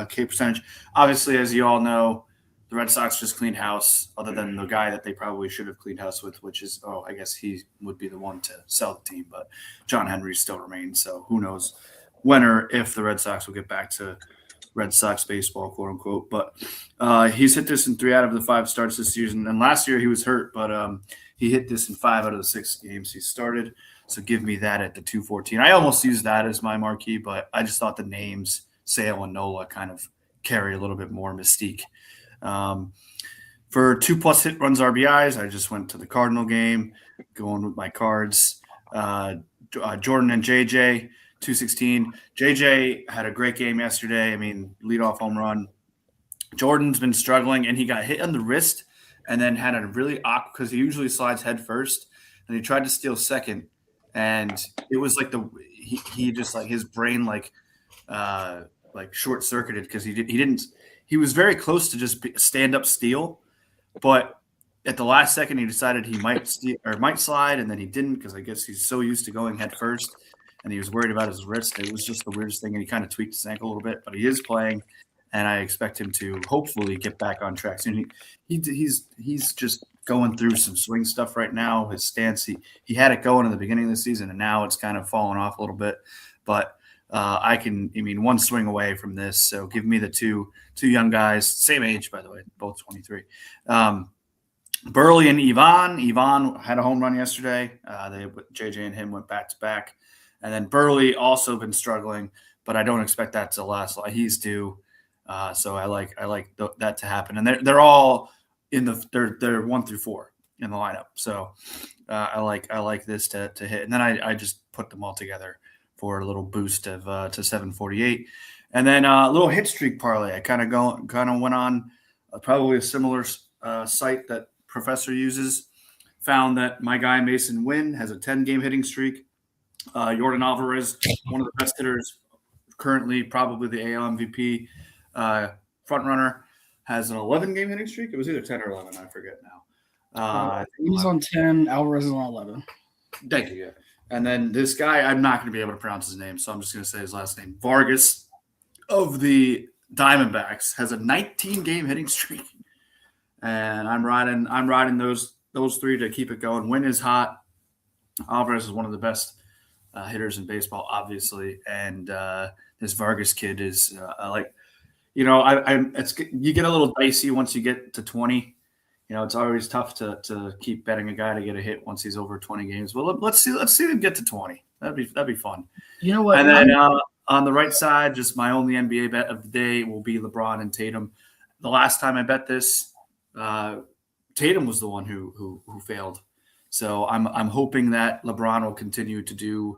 K percentage. Obviously, as you all know, the Red Sox just cleaned house, other than the guy that they probably should have cleaned house with, which is, I guess he would be the one to sell the team, but John Henry still remains. So who knows when or if the Red Sox will get back to Red Sox baseball, quote unquote. But he's hit this in 3 out of the 5 starts this season. And last year he was hurt, but he hit this in 5 out of the 6 games he started. So give me that at the 214. I almost used that as my marquee, but I just thought the names Sale and Nola kind of carry a little bit more mystique. For 2+ hit runs RBIs, I just went to the Cardinal game, going with my cards. Jordan and JJ, 216. JJ had a great game yesterday. I mean, leadoff home run. Jordan's been struggling, and he got hit on the wrist and then had a really awkward, because he usually slides head first, and he tried to steal second. And it was like he just like his brain like short circuited, because he was very close to just stand up steal, but at the last second he decided he might steal or might slide, and then he didn't, because I guess he's so used to going head first, and he was worried about his wrist. It was just the weirdest thing, and he kind of tweaked his ankle a little bit, but he is playing, and I expect him to hopefully get back on track soon. He's just going through some swing stuff right now. His stance, he had it going in the beginning of the season, and now it's kind of fallen off a little bit. But one swing away from this. So give me the two young guys, same age, by the way, both 23. Burley and Ivan. Ivan had a home run yesterday. JJ and him went back to back. And then Burley also been struggling, but I don't expect that to last. He's due. So I like that to happen. And they're all in they're 1 through 4 in the lineup. So I like this to hit. And then I just put them all together for a little boost of to 748. And then a little hit streak parlay. I kind of went on probably a similar site that Professor uses. Found that my guy Mason Wynn has a 10-game hitting streak. Jordan Alvarez, one of the best hitters currently, probably the AL MVP front runner, has an 11-game hitting streak. It was either 10 or 11. I forget now. He's on 10. Alvarez is on 11. Thank you. Yeah. And then this guy, I'm not going to be able to pronounce his name, so I'm just going to say his last name. Vargas of the Diamondbacks has a 19-game hitting streak, and I'm riding those 3 to keep it going. Wynn is hot. Alvarez is one of the best hitters in baseball, obviously, and this Vargas kid is you get a little dicey once you get to 20. It's always tough to keep betting a guy to get a hit once he's over 20 games. Well, let's see them get to 20. That'd be fun. You know what? And then on the right side, just my only NBA bet of the day will be LeBron and Tatum. The last time I bet this, Tatum was the one who failed. So I'm hoping that LeBron will continue to do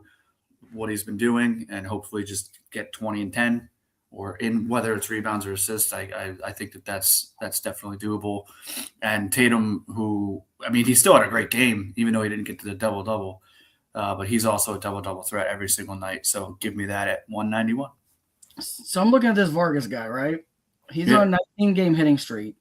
what he's been doing and hopefully just get 20 and 10. Or in whether it's rebounds or assists, I think that's definitely doable. And Tatum, he still had a great game, even though he didn't get to the double-double. But he's also a double-double threat every single night. So give me that at 191. So I'm looking at this Vargas guy, right? He's on a 19-game hitting streak.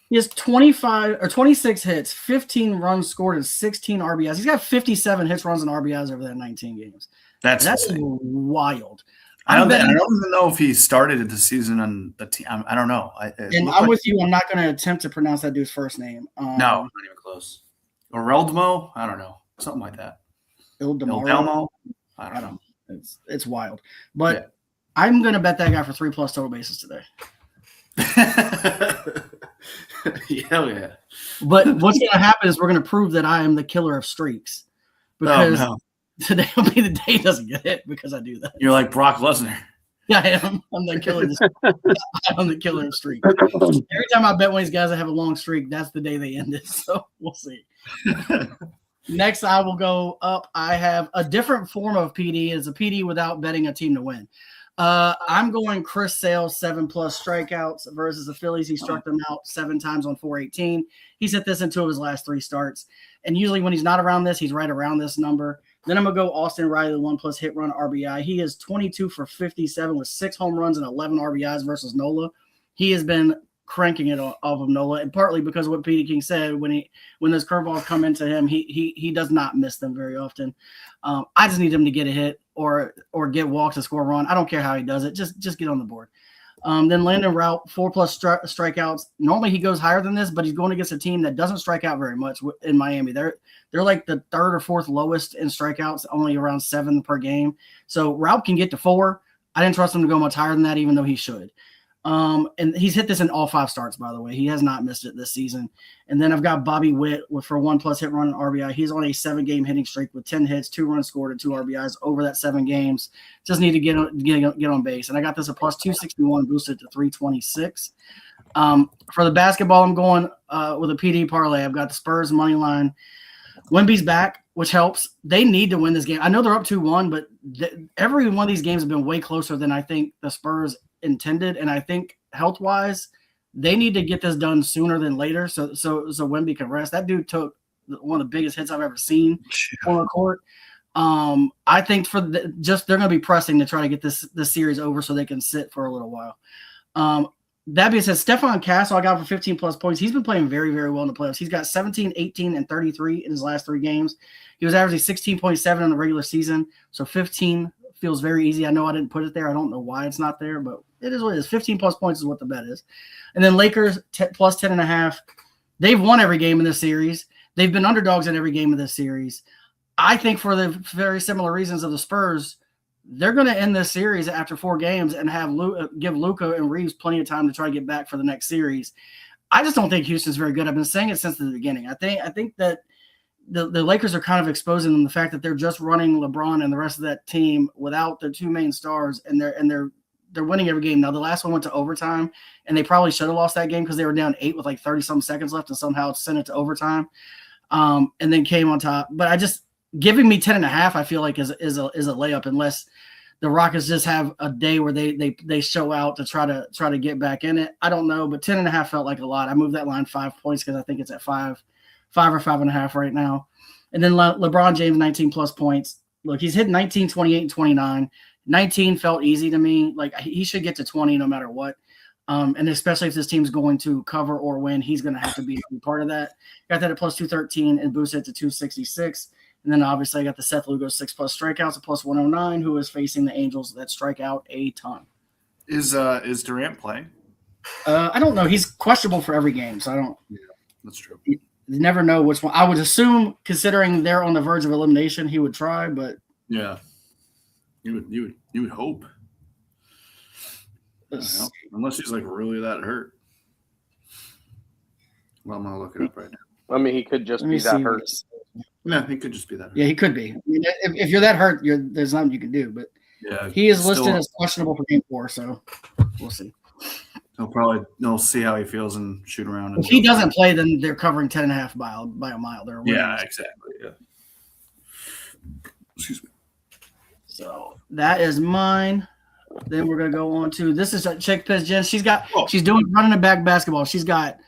He has 26 hits, 15 runs scored, and 16 RBIs. He's got 57 hits, runs, and RBIs over that 19 games. That's wild. I don't even know if he started the season on the team. I don't know. I'm with you. I'm not going to attempt to pronounce that dude's first name. No, not even close. Orelmo? I don't know. Something like that. Ildelmo? I don't know. It's wild. But I'm going to bet that guy for 3+ total bases today. Hell yeah. But what's going to happen is we're going to prove that I am the killer of streaks. Because today will be the day he doesn't get hit because I do that. You're like Brock Lesnar. Yeah, I am. I'm the killer. I'm the killer streak. Every time I bet one of these guys that have a long streak, that's the day they end it. So we'll see. Next, I will go up. I have a different form of PD. It's a PD without betting a team to win. I'm going Chris Sale 7+ strikeouts versus the Phillies. He struck them out 7 times on 418. He's hit this in 2 of his last 3 starts. And usually when he's not around this, he's right around this number. Then I'm going to go Austin Riley, 1+ hit run RBI. He is 22 for 57 with 6 home runs and 11 RBIs versus Nola. He has been cranking it off of Nola, and partly because of what Petey King said, when those curveballs come into him, he does not miss them very often. I just need him to get a hit or get walks and score a run. I don't care how he does it. Just get on the board. Then Landon Rout, 4+ strikeouts. Normally he goes higher than this, but he's going against a team that doesn't strike out very much in Miami. They're like the 3rd or 4th lowest in strikeouts, only around 7 per game. So Rout can get to 4. I didn't trust him to go much higher than that, even though he should. And he's hit this in all 5 starts, by the way. He has not missed it this season. And then I've got Bobby Witt for 1+ hit run and RBI. He's on a 7-game hitting streak with 10 hits, 2 runs scored, and 2 RBIs over that 7 games. Just need to get on base. And I got this a +261, boosted to 326. For the basketball, I'm going with a PD parlay. I've got the Spurs money line. Wemby's back, which helps. They need to win this game. I know they're up 2-1, but every one of these games have been way closer than I think the Spurs intended, and I think health-wise, they need to get this done sooner than later, so Wemby can rest. That dude took one of the biggest hits I've ever seen on the court. I think they're going to be pressing to try to get this series over so they can sit for a little while. That being said, Stephon Castle, I got for 15+ points. He's been playing very, very well in the playoffs. He's got 17, 18, and 33 in his last 3 games. He was averaging 16.7 in the regular season, so 15 feels very easy. I know I didn't put it there. I don't know why it's not there, but it is what it is. 15+ points is what the bet is. And then Lakers plus 10.5. They've won every game in this series. They've been underdogs in every game of this series. I think for the very similar reasons of the Spurs, they're going to end this series after 4 games and give Luka and Reeves plenty of time to try to get back for the next series. I just don't think Houston's very good. I've been saying it since the beginning. I think that the Lakers are kind of exposing them the fact that they're just running LeBron and the rest of that team without their 2 main stars, and they're winning every game. Now the last one went to overtime, and they probably should have lost that game because they were down 8 with like 30-some seconds left and somehow sent it to overtime, and then came on top. But I just giving me 10.5, I feel like is a layup unless the Rockets just have a day where they show out to try to get back in it. I don't know, but 10.5 felt like a lot. I moved that line 5 points because I think it's at 5 or 5.5 right now. And then LeBron James, 19+ points. Look, he's hit 19, 28, and 29. 19 felt easy to me. Like he should get to 20 no matter what. And especially if this team's going to cover or win, he's going to have to be part of that. Got that at +213 and boosted it to 266. And then obviously I got the Seth Lugo 6+ strikeouts at +109, who is facing the Angels that strike out a ton. Is Durant playing? I don't know. He's questionable for every game, so I don't. Yeah, that's true. You never know which one. I would assume, considering they're on the verge of elimination, he would try, but yeah, you would hope. Unless he's like really that hurt. Well, I'm gonna look it up right now. I mean, he could just be that hurt. Yeah, he could just be that hurt. Yeah, he could be. I mean, if you're that hurt, there's nothing you can do. But yeah, he is listed as questionable for game 4, so we'll see. They'll see how he feels and shoot around. If he doesn't play, then they're covering 10.5 by a mile. Yeah, exactly. Yeah. Excuse me. So that is mine. Then we're gonna go on to this is Chick Piz Jen. She's doing running a back basketball. She's got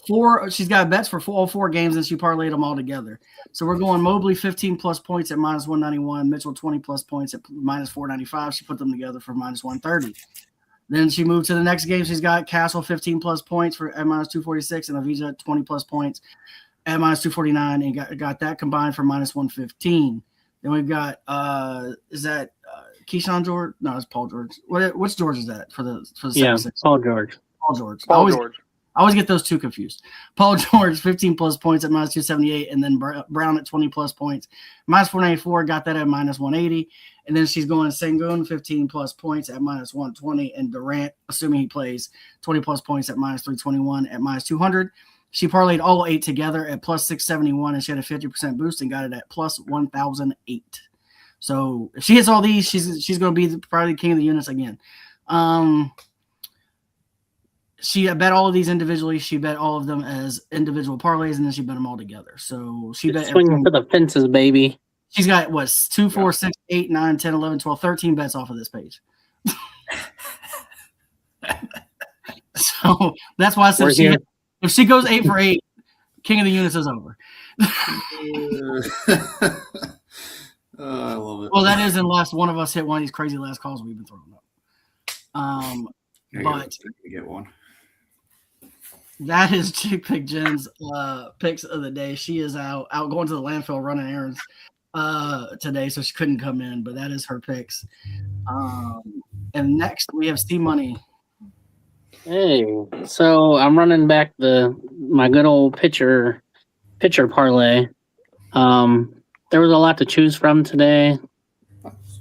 bets for all 4 games and she parlayed them all together. So we're going Mobley 15+ points at -191, Mitchell 20+ points at -495. She put them together for -130. Then she moved to the next game. She's got Castle 15+ points at -246 and Avija 20+ points at -249 and got that combined for -115. Then we've got is that Keyshawn George? No, it's Paul George. Which George is that for the 76? Paul George. I always get those 2 confused. Paul George, 15+ points at -278, and then Brown at 20+ points. -494, got that at -180. And then she's going Sengun, 15+ points at -120, and Durant, assuming he plays, 20+ points at -321 at -200. She parlayed all 8 together at +671, and she had a 50% boost and got it at +1,008. So if she hits all these, she's going to be probably king of the units again. She bet all of these individually. She bet all of them as individual parlays, and then she bet them all together. So she bet Swinging for the fences, baby. She's got what 2, 4, 6, 8, 9, 10, 11, 12, 13 bets off of this page. So that's why I said if she goes 8 for 8, king of the units is over. I love it. Well, that is unless one of us hit one of these crazy last calls we've been throwing up. But get one. That is Chick Pick Jen's picks of the day. She is out going to the landfill running errands today, so she couldn't come in. But that is her picks. And next we have C Money. Hey, so I'm running back my good old pitcher parlay. There was a lot to choose from today.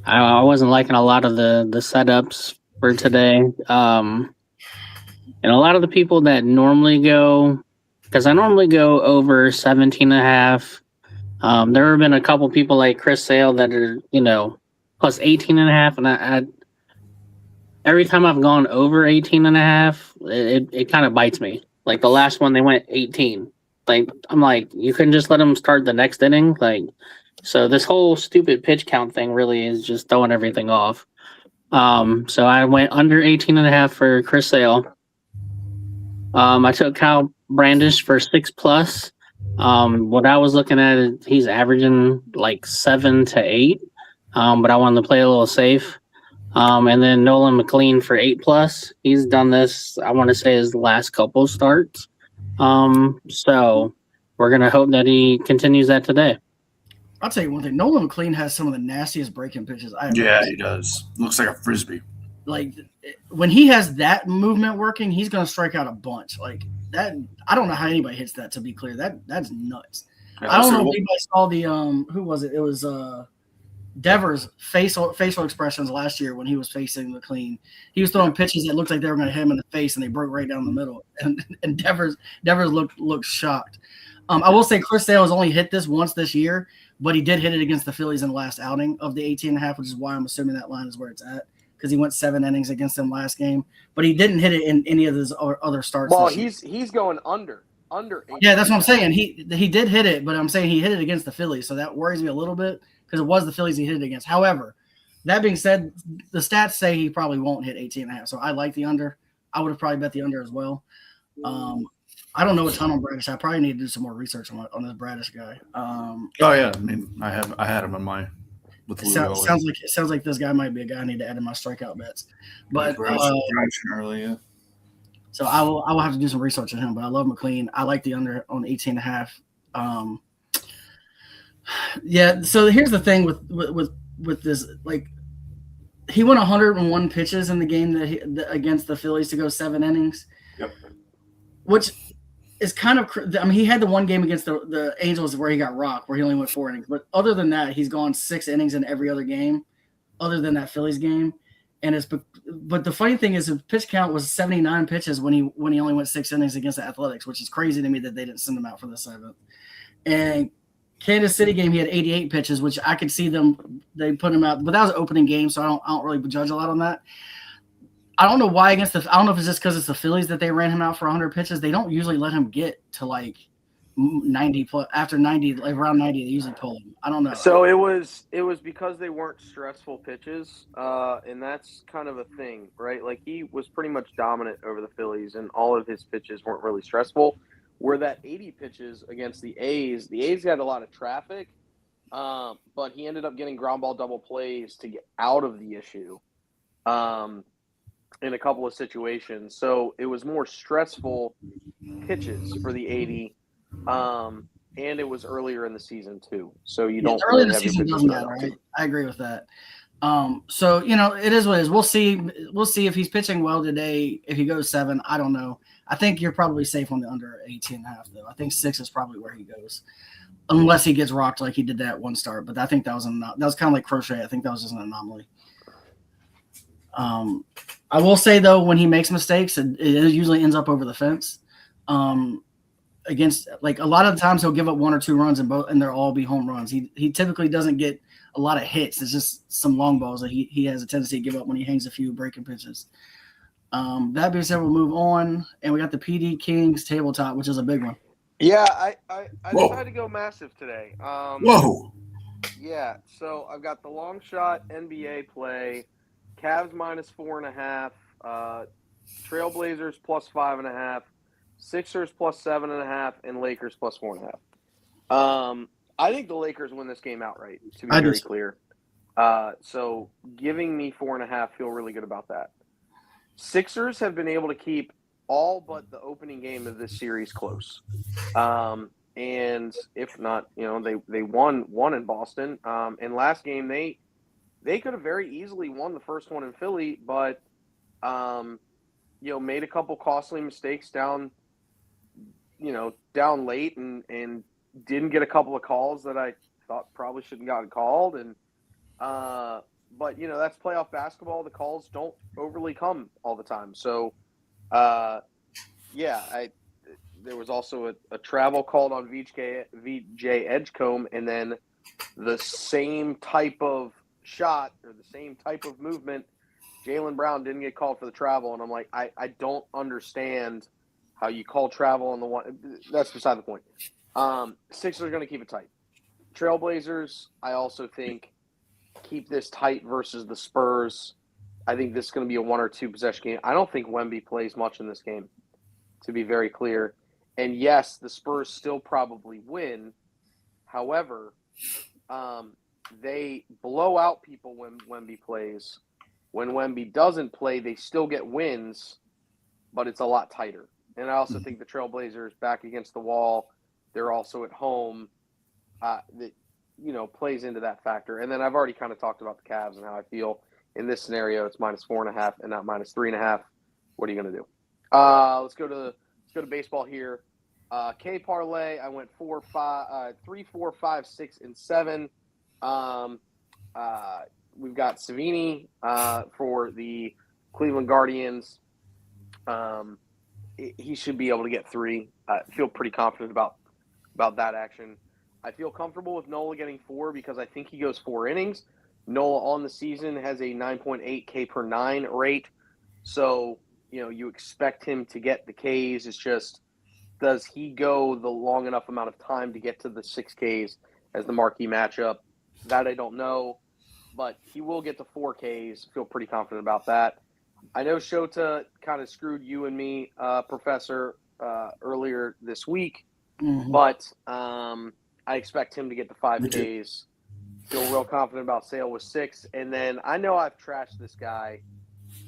I wasn't liking a lot of the setups for today. And a lot of the people that normally go, because I normally go over 17.5. There have been a couple people like Chris Sale that are, plus 18.5. And I every time I've gone over 18.5, it kind of bites me. Like the last one, they went 18. Like, I'm like, you couldn't just let them start the next inning? Like, so this whole stupid pitch count thing really is just throwing everything off. So I went under 18.5 for Chris Sale. I took Kyle Brandish for 6+. What I was looking at, he's averaging like 7 to 8. But I wanted to play a little safe. And then Nolan McLean for 8+. He's done this, I want to say, his last couple starts. So we're going to hope that he continues that today. I'll tell you one thing. Nolan McLean has some of the nastiest breaking pitches I have Yeah, ever he seen. does. Looks like a Frisbee. Like, when he has that movement working, he's going to strike out a bunch. Like, that, I don't know how anybody hits that, to be clear. That's nuts. Yeah, I don't know if anybody saw the, who was it? It was Devers' facial expressions last year when he was facing McLean. He was throwing pitches that looked like they were going to hit him in the face, and they broke right down the middle. And Devers looked shocked. I will say Chris Sale has only hit this once this year, but he did hit it against the Phillies in the last outing of the 18.5, which is why I'm assuming that line is where it's at, because he went 7 innings against them last game. But he didn't hit it in any of his other starts. Well, this year. he's going under 8. Yeah, that's what I'm saying. He did hit it, but I'm saying he hit it against the Phillies, so that worries me a little bit because it was the Phillies he hit it against. However, that being said, the stats say he probably won't hit 18.5, so I like the under. I would have probably bet the under as well. I don't know a ton on Bradish. I probably need to do some more research on this Bradish guy. Oh yeah, I mean, I had him on my. Sounds like this guy might be a guy I need to add in my strikeout bets. But early, yeah. So I will have to do some research on him. But I love McLean. I like the under on 18.5. Yeah. So here's the thing with this, like, he went 101 pitches in the game against the Phillies to go 7 innings. Yep. Which is kind of, I mean, he had the one game against the Angels where he got rocked, where he only went 4 innings. But other than that, he's gone 6 innings in every other game, other than that Phillies game. But the funny thing is, his pitch count was 79 pitches when he only went 6 innings against the Athletics, which is crazy to me that they didn't send him out for the 7th. And Kansas City game, he had 88 pitches, which I could see they put him out, but that was an opening game, so I don't really judge a lot on that. I don't know why I don't know if it's just because it's the Phillies that they ran him out for 100 pitches. They don't usually let him get to like 90 plus. After 90, like around 90, they usually pull him. I don't know. So it was because they weren't stressful pitches, and that's kind of a thing, right? Like, he was pretty much dominant over the Phillies, and all of his pitches weren't really stressful. Where that 80 pitches against the A's had a lot of traffic, but he ended up getting ground ball double plays to get out of the issue. In a couple of situations. So it was more stressful pitches for the 80. And it was earlier in the season too. So you don't early in the season doesn't matter, right? I agree with that. So it is what it is. We'll see if he's pitching well today. If he goes 7, I don't know. I think you're probably safe on the under 18.5 though. I think 6 is probably where he goes. Unless he gets rocked like he did that one start. But I think that was kind of like Crochet. I think that was just an anomaly. I will say though, when he makes mistakes, it usually ends up over the fence. Against, like, a lot of the times he'll give up 1 or 2 runs and they'll all be home runs. He typically doesn't get a lot of hits. It's just some long balls that he has a tendency to give up when he hangs a few breaking pitches. That being said, we'll move on, and we got the PD Kings tabletop, which is a big one. Yeah, I Whoa. decided to go massive today. Whoa. Yeah, so I've got the long shot NBA play, Cavs -4.5, Trailblazers +5.5, Sixers +7.5, and Lakers +4.5. I think the Lakers win this game outright, to be very clear. So giving me 4.5, feel really good about that. Sixers have been able to keep all but the opening game of this series close. And if not, they won in Boston. And last game they could have very easily won the first one in Philly, but made a couple costly mistakes down late and didn't get a couple of calls that I thought probably shouldn't gotten called. And but that's playoff basketball. The calls don't overly come all the time. So there was also a travel called on VJ Edgecombe, and then the same type of shot or the same type of movement, Jaylen Brown didn't get called for the travel. And I'm like, I don't understand how you call travel on the one. That's beside the point. Sixers are going to keep it tight. Trailblazers, I also think, keep this tight versus the Spurs. I think this is going to be a 1 or 2 possession game. I don't think Wemby plays much in this game, to be very clear. And yes, the Spurs still probably win. However, they blow out people when Wemby plays. When Wemby doesn't play, they still get wins, but it's a lot tighter. And I also think the Trailblazers back against the wall, they're also at home, that plays into that factor. And then I've already kind of talked about the Cavs and how I feel in this scenario. It's -4.5 and not -3.5. What are you going to do? Let's go to baseball here. K parlay, I went 3, 4, 5, 6, and 7. We've got Savini for the Cleveland Guardians. He should be able to get 3. I feel pretty confident about that action. I feel comfortable with Nola getting 4 because I think he goes 4 innings. Nola on the season has a 9.8 K per 9 rate. So, you expect him to get the Ks. It's just, does he go the long enough amount of time to get to the 6 Ks as the marquee matchup? That I don't know, but he will get to 4 Ks. Feel pretty confident about that. I know Shota kind of screwed you and me, Professor, earlier this week, but I expect him to get to 5 Ks. Feel real confident about Sale with 6. And then I know I've trashed this guy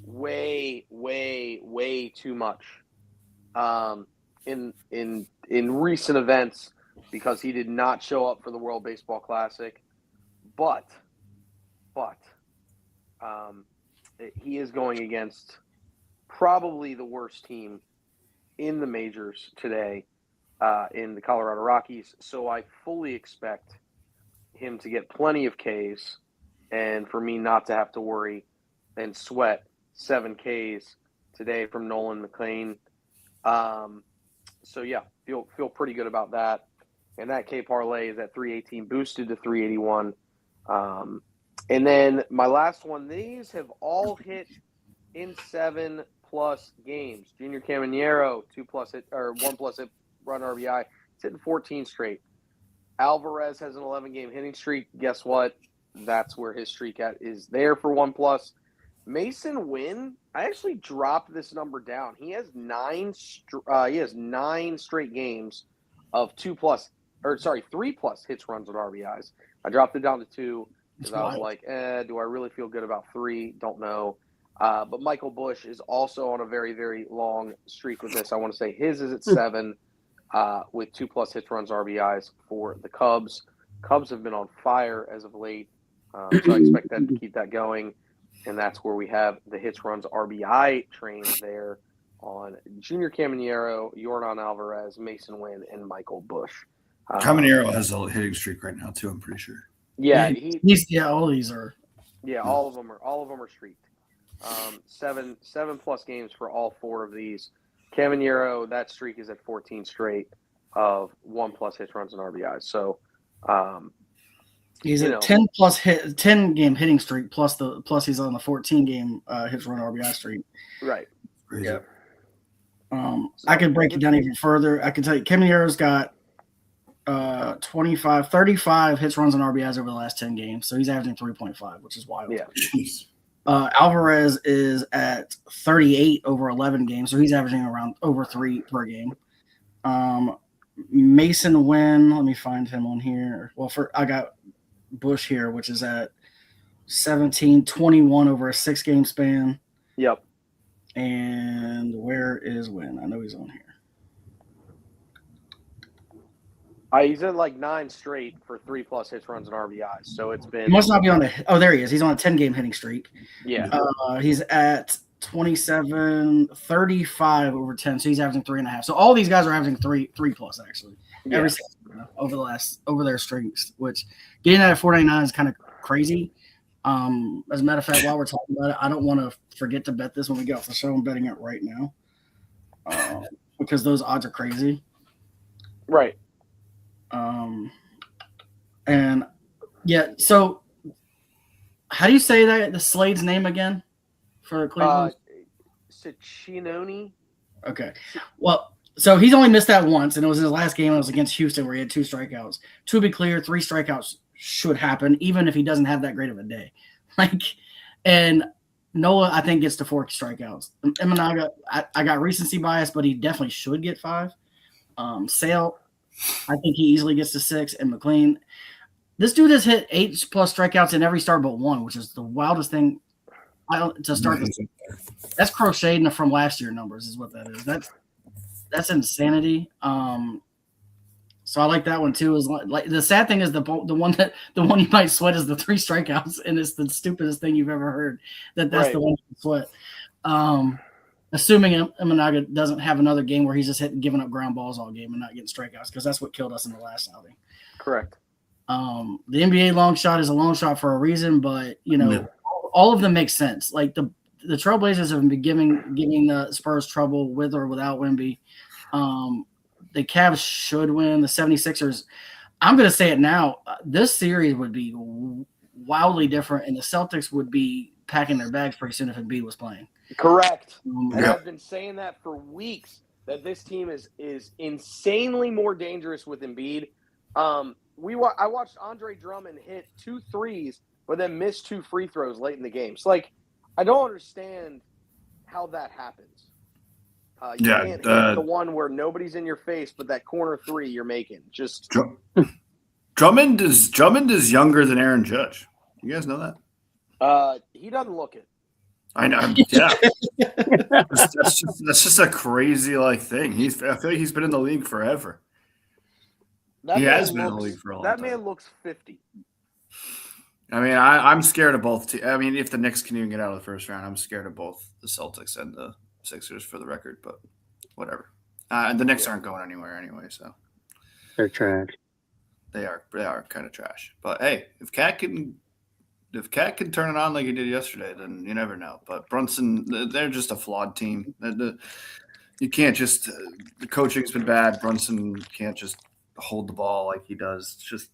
way, way, way too much in recent events because he did not show up for the World Baseball Classic. But he is going against probably the worst team in the majors today in the Colorado Rockies. So I fully expect him to get plenty of Ks and for me not to have to worry and sweat 7 Ks today from Nolan McLean. So yeah, feel pretty good about that. And that K parlay is at 318 boosted to 381. And then my last one, these have all hit in 7+ games. Junior Caminero, 2+ hit or 1+ hit run RBI. It's hitting 14 straight. Alvarez has an 11-game hitting streak. Guess what? That's where his streak is there for 1+. Mason Wynn, I actually dropped this number down. He has 9 straight games of 3+ hits, runs, and RBIs. I dropped it down to 2 because I was like, do I really feel good about 3? Don't know. But Michael Busch is also on a very, very long streak with this. I want to say his is at 7 with 2+ hits, runs, RBIs for the Cubs. Cubs have been on fire as of late, so I expect them to keep that going. And that's where we have the hits, runs, RBI train there on Junior Caminero, Yordan Alvarez, Mason Wynn, and Michael Busch. Caminero has a hitting streak right now too, I'm pretty sure. Yeah, all these are. Yeah, all of them are streaked. 7+ games for all 4 of these. Caminero, that streak is at 14 straight of 1+ hits, runs, and RBIs. So, He's You a know. 10 game hitting streak plus he's on the 14 game hits run RBI streak. Right. Crazy. I could break it down even further. I can tell you Caminero's got 35 hits, runs, and RBIs over the last 10 games. So he's averaging 3.5, which is wild. Yeah. Jeez. Alvarez is at 38 over 11 games. So he's averaging around over 3 per game. Mason Wynn, let me find him on here. Well, I got Bush here, which is at 17-21 over a 6-game span. Yep. And where is Wynn? I know he's on here. He's at like 9 straight for 3+ hits, runs, and RBIs. So it's been. He must not be on the. Oh, there he is. He's on a 10-game hitting streak. Yeah. He's at 27-35 over 10. So he's averaging 3.5. So all these guys are averaging 3+ actually. Yeah. Every single over their streaks, which getting that at 499 is kind of crazy. As a matter of fact, while we're talking about it, I don't want to forget to bet this when we get off the show. I'm betting it right now because those odds are crazy. Right. And yeah, so how do you say that the Slade's name again for Cleveland? Ciccinone. Okay. Well, so he's only missed that once, and it was his last game. It was against Houston where he had 2 strikeouts. To be clear, 3 strikeouts should happen, even if he doesn't have that great of a day. And Nola, I think, gets to 4 strikeouts. Imanaga, I got recency bias, but he definitely should get 5. Sale, I think he easily gets to 6. And McLean, this dude has hit 8+ strikeouts in every start but 1, which is the wildest thing to start. That's crocheted from last year numbers is what that is. That's insanity. So I like that one too. Is like the sad thing is the one you might sweat is the 3 strikeouts, and it's the stupidest thing you've ever heard. That's right. The one you sweat. Assuming Imanaga doesn't have another game where he's just giving up ground balls all game and not getting strikeouts, because that's what killed us in the last outing. Correct. The NBA long shot is a long shot for a reason, but all of them make sense. Like the Trailblazers have been giving the Spurs trouble with or without Wemby. The Cavs should win. The 76ers, I'm going to say it now, this series would be wildly different, and the Celtics would be packing their bags pretty soon if Embiid was playing. Correct. And I've been saying that for weeks, that this team is insanely more dangerous with Embiid. I watched Andre Drummond hit 2 threes, but then miss 2 free throws late in the game. So, I don't understand how that happens. You can't hit the one where nobody's in your face, but that corner 3 you're making. Just Drummond is younger than Aaron Judge. You guys know that? He doesn't look it. I know. Yeah, that's just a crazy thing. I feel like he's been in the league forever. He has been in the league for a long time. That man looks 50. I mean, I'm scared of both. I mean, if the Knicks can even get out of the first round, I'm scared of both the Celtics and the Sixers for the record. But whatever. The Knicks aren't going anywhere anyway, so they're trash. They are kind of trash. But hey, if Cat can turn it on like he did yesterday, then you never know. But Brunson, they're just a flawed team. You can't just the coaching's been bad. Brunson can't just hold the ball like he does. It's just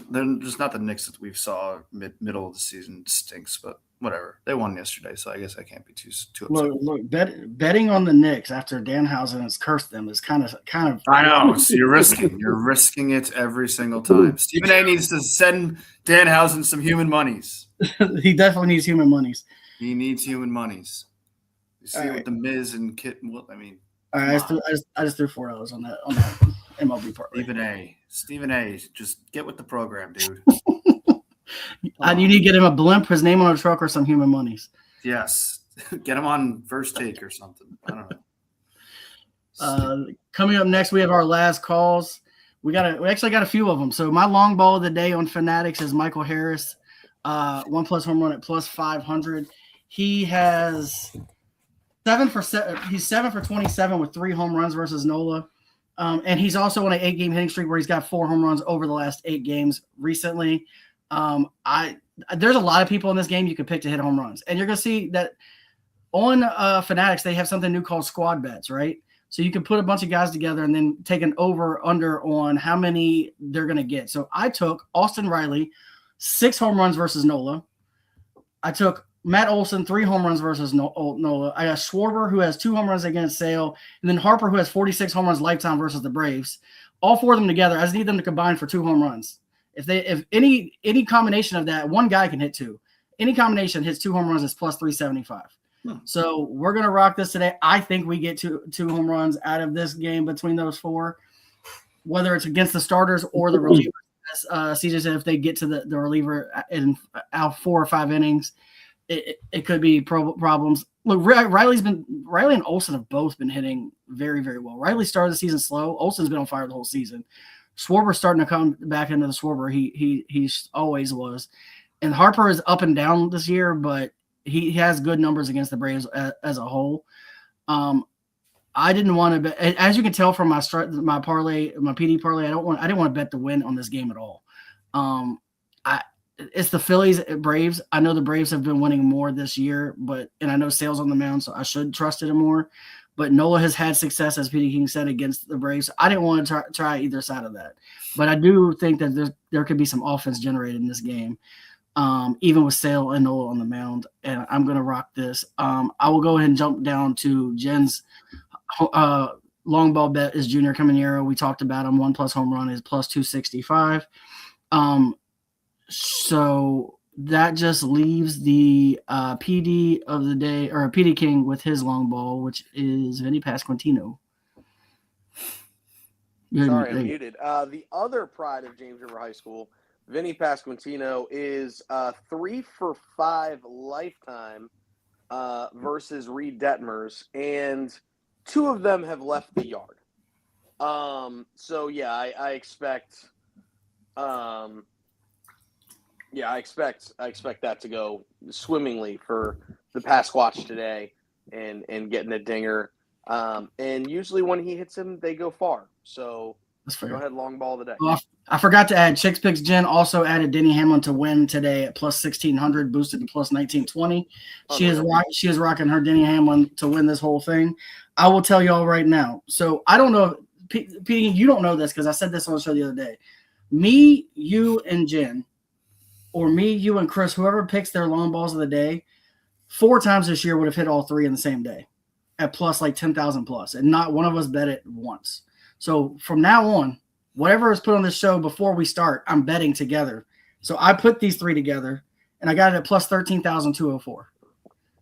they're just not the Knicks that we saw middle of the season. It stinks, but whatever. They won yesterday, so I guess I can't be too upset. Look, betting on the Knicks after Danhausen has cursed them is kind of. I know. So you're risking it every single time. Stephen A. needs to send Danhausen some human monies. He definitely needs human monies. He needs human monies. You see what the Miz and Kit. Well, I mean, all right, I just threw $4 on that MLB part. Stephen A. Just get with the program, dude. You need to get him a blimp, his name on a truck, or some human monies. Yes, get him on First Take or something. I don't know. Coming up next, we have our last calls. We actually got a few of them. So my long ball of the day on Fanatics is Michael Harris, 1+ home run at +500. He has 7 for 7. He's 7 for 27 with 3 home runs versus Nola. And he's also on an 8-game hitting streak where he's got 4 home runs over the last 8 games recently. There's a lot of people in this game you can pick to hit home runs, and you're going to see that on Fanatics, they have something new called squad bets, right? So you can put a bunch of guys together and then take an over under on how many they're going to get. So I took Austin Riley 6 home runs versus Nola. I took Matt Olson, 3 home runs versus Nola. I got Schwarber, who has 2 home runs against Sale, and then Harper, who has 46 home runs lifetime versus the Braves. All 4 of them together, I just need them to combine for 2 home runs. If any combination of that, one guy can hit 2. Any combination hits 2 home runs is plus 375. So we're gonna rock this today. I think we get two home runs out of this game between those 4, whether it's against the starters or the relievers. CJ said if they get to the reliever in out 4 or 5 innings, it could be problems. Look, Riley and Olson have both been hitting very, very well. Riley started the season slow. Olson's been on fire the whole season. Schwarber's starting to come back into the Schwarber he always was. And Harper is up and down this year, but he has good numbers against the Braves as a whole. I didn't want to bet, as you can tell from my parlay, my PD parlay. I didn't want to bet the win on this game at all. It's the Phillies Braves. I know the Braves have been winning more this year, and I know Sale's on the mound, so I should trust it more. But Nola has had success, as Petey King said, against the Braves. I didn't want to try either side of that, but I do think that there could be some offense generated in this game. Even with Sale and Nola on the mound, and I'm going to rock this. I will go ahead and jump down to Jen's long ball bet is Junior Caminero. We talked about him. 1+ home run is plus 265. So that just leaves the PD of the day, or PD King with his long ball, which is Vinny Pasquantino. Sorry, I'm muted. The other pride of James River High School, Vinny Pasquantino, is 3 for 5 lifetime versus Reed Detmers, and 2 of them have left the yard. So yeah, I expect that to go swimmingly for the Pasquatch today, and getting a dinger. And usually when he hits him, they go far. So that's fair. Go ahead, long ball today. Well, I forgot to add Chicks Picks. Jen also added Denny Hamlin to win today at plus 1,600, boosted to plus 1,920. She is rocking her Denny Hamlin to win this whole thing. I will tell you all right now. So I don't know, Petey, you don't know this because I said this on the show the other day. Me, you, and Jen, or me, you, and Chris, whoever picks their long balls of the day, 4 times this year would have hit all 3 in the same day at plus like 10,000 plus, and not one of us bet it once. So from now on, whatever is put on this show before we start, I'm betting together. So I put these 3 together, and I got it at plus 13,204.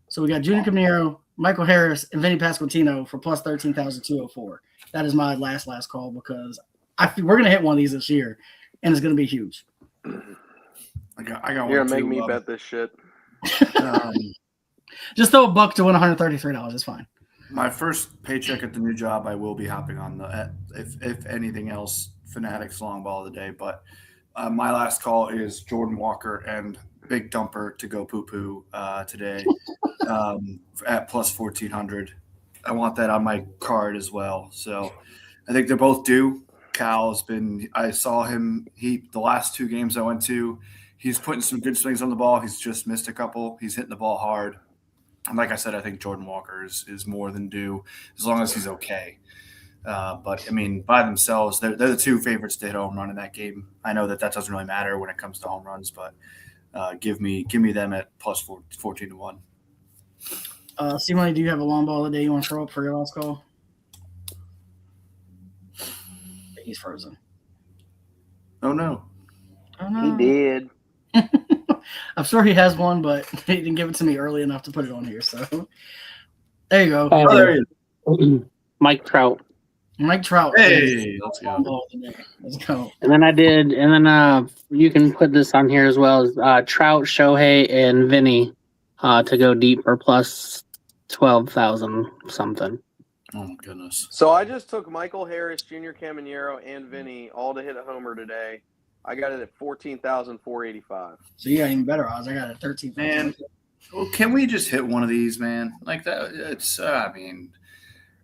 So we got Junior Caminero, Michael Harris, and Vinny Pasquantino for plus 13,204. That is my last call, because we're going to hit one of these this year, and it's going to be huge. I got You're one. You're going to make me bet this shit. Just throw a buck to win $133. It's fine. My first paycheck at the new job, I will be hopping on if anything else, Fanatics long ball of the day. But my last call is Jordan Walker and Big Dumper to go poo-poo today at plus 1,400. I want that on my card as well. So I think they're both due. Cal's I saw him, the last 2 games I went to, he's putting some good swings on the ball. He's just missed a couple. He's hitting the ball hard. And like I said, I think Jordan Walker is more than due as long as he's okay. But, I mean, by themselves, they're the 2 favorites to hit a home run in that game. I know that doesn't really matter when it comes to home runs, but give me them at plus 14-1. Simone, do you have a long ball of the day you want to throw up for your last call? He's frozen. Oh, no. He did. I'm sure he has one, but he didn't give it to me early enough to put it on here. So there you go. There he is. Mike Trout. Mike Trout. Hey, let's go. Let's go. And then you can put this on here as well as Trout, Shohei, and Vinny to go deep for plus 12,000 something. Oh, my goodness. So I just took Michael Harris, Junior Caminero, and Vinny all to hit a homer today. I got it at 14,485. So you got even better odds. I got it at 13. Man, well, can we just hit one of these, man? Like that. It's. I mean,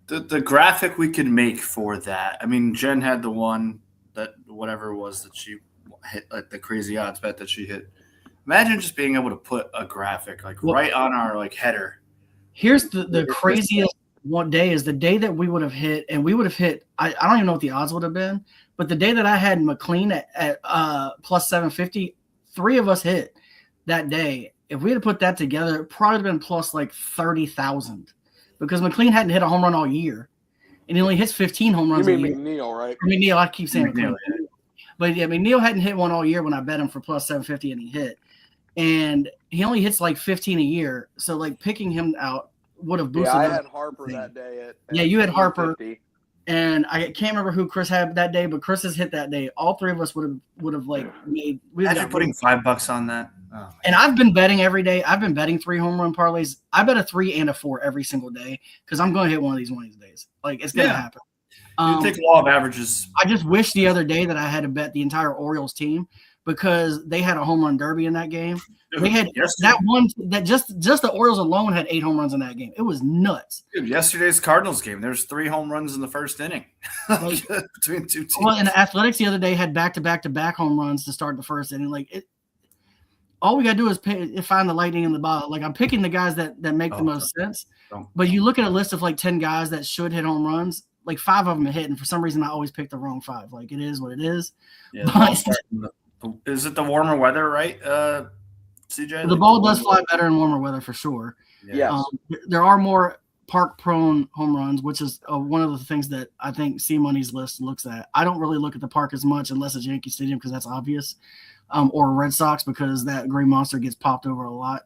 the graphic we could make for that. I mean, Jen had the one that whatever it was that she hit, like the crazy odds bet that she hit. Imagine just being able to put a graphic right on our header. Here's the craziest one day is the day that we would have hit, and we would have hit. I don't even know what the odds would have been. But the day that I had McLean at plus 750, 3 of us hit that day. If we had put that together, it probably would have been plus like 30,000 because McLean hadn't hit a home run all year. And he only hits 15 home You runs a mean year. McNeil, right? McNeil, I keep saying McNeil, McLean. But yeah, McNeil hadn't hit one all year when I bet him for plus 750 and he hit. And he only hits like 15 a year. So like picking him out would have boosted Yeah, I him. had Harper that day at Yeah, you had Harper. 150. And I can't remember who Chris had that day, but Chris has hit that day. All 3 of us would have like made. Imagine putting $5 on that. Oh, and I've been betting every day. I've been betting 3 home run parlays. I bet a 3 and a 4 every single day because I'm going to hit one of these days. Like it's going to happen. you take law of averages. I just wish the other day that I had to bet the entire Orioles team because they had a home run derby in that game. They had just the Orioles alone had 8 home runs in that game. It was nuts. Dude, yesterday's Cardinals game, there's 3 home runs in the first inning between 2 teams. Well, and the Athletics the other day had back home runs to start the first inning. Like it, all we gotta do is find the lightning in the bottle. Like I'm picking the guys that make the most sense. But you look at a list of like 10 guys that should hit home runs. Like 5 of them hit, and for some reason I always pick the wrong 5. Like it is what it is. Yeah, is it the warmer weather, right? CJ, the ball does fly better in warmer weather for sure. Yes. There are more park-prone home runs, which is one of the things that I think C-Money's list looks at. I don't really look at the park as much unless it's Yankee Stadium because that's obvious, or Red Sox because that Green Monster gets popped over a lot.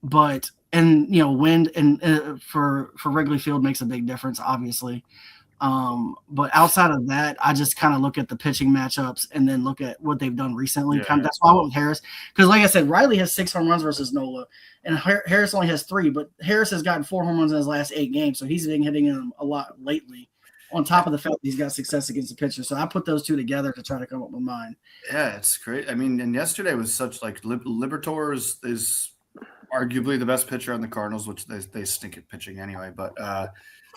But wind and for Wrigley Field makes a big difference, obviously. But outside of that, I just kind of look at the pitching matchups and then look at what they've done recently. That's why I went with Harris. Because like I said, Riley has 6 home runs versus Nola, and Harris only has 3, but Harris has gotten 4 home runs in his last 8 games, so he's been hitting them a lot lately, on top of the fact that he's got success against the pitcher. So I put those 2 together to try to come up with mine. Yeah, it's great. I mean, and yesterday was such like Liberatore is arguably the best pitcher on the Cardinals, which they stink at pitching anyway, but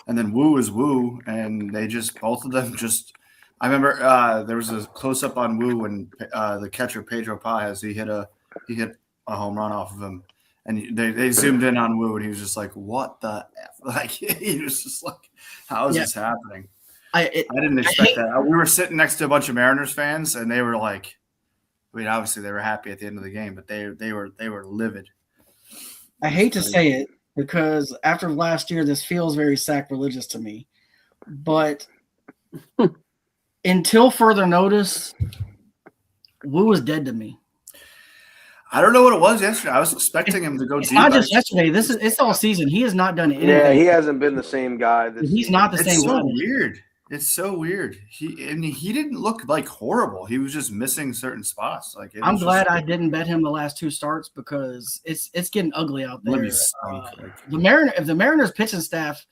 and then Wu is Wu, and they just both of them just. I remember there was a close up on Wu when the catcher Pedro Paez he hit a home run off of him, and they zoomed in on Wu, and he was just like, "What the f?" Like he was just like, "How is this happening?" I didn't expect that. We were sitting next to a bunch of Mariners fans, and they were like, I mean, obviously they were happy at the end of the game, but they were livid. I hate to say it, because after last year, this feels very sacrilegious to me. But until further notice, Wu was dead to me. I don't know what it was yesterday. I was expecting him to go deep. Not just yesterday. It's all season. He has not done anything. Yeah, he hasn't been the same guy. He's not the same guy. It's so weird. It's so weird. He didn't look like horrible. He was just missing certain spots. Like I'm glad I didn't bet him the last 2 starts because it's getting ugly out there. The Mariners pitching staff,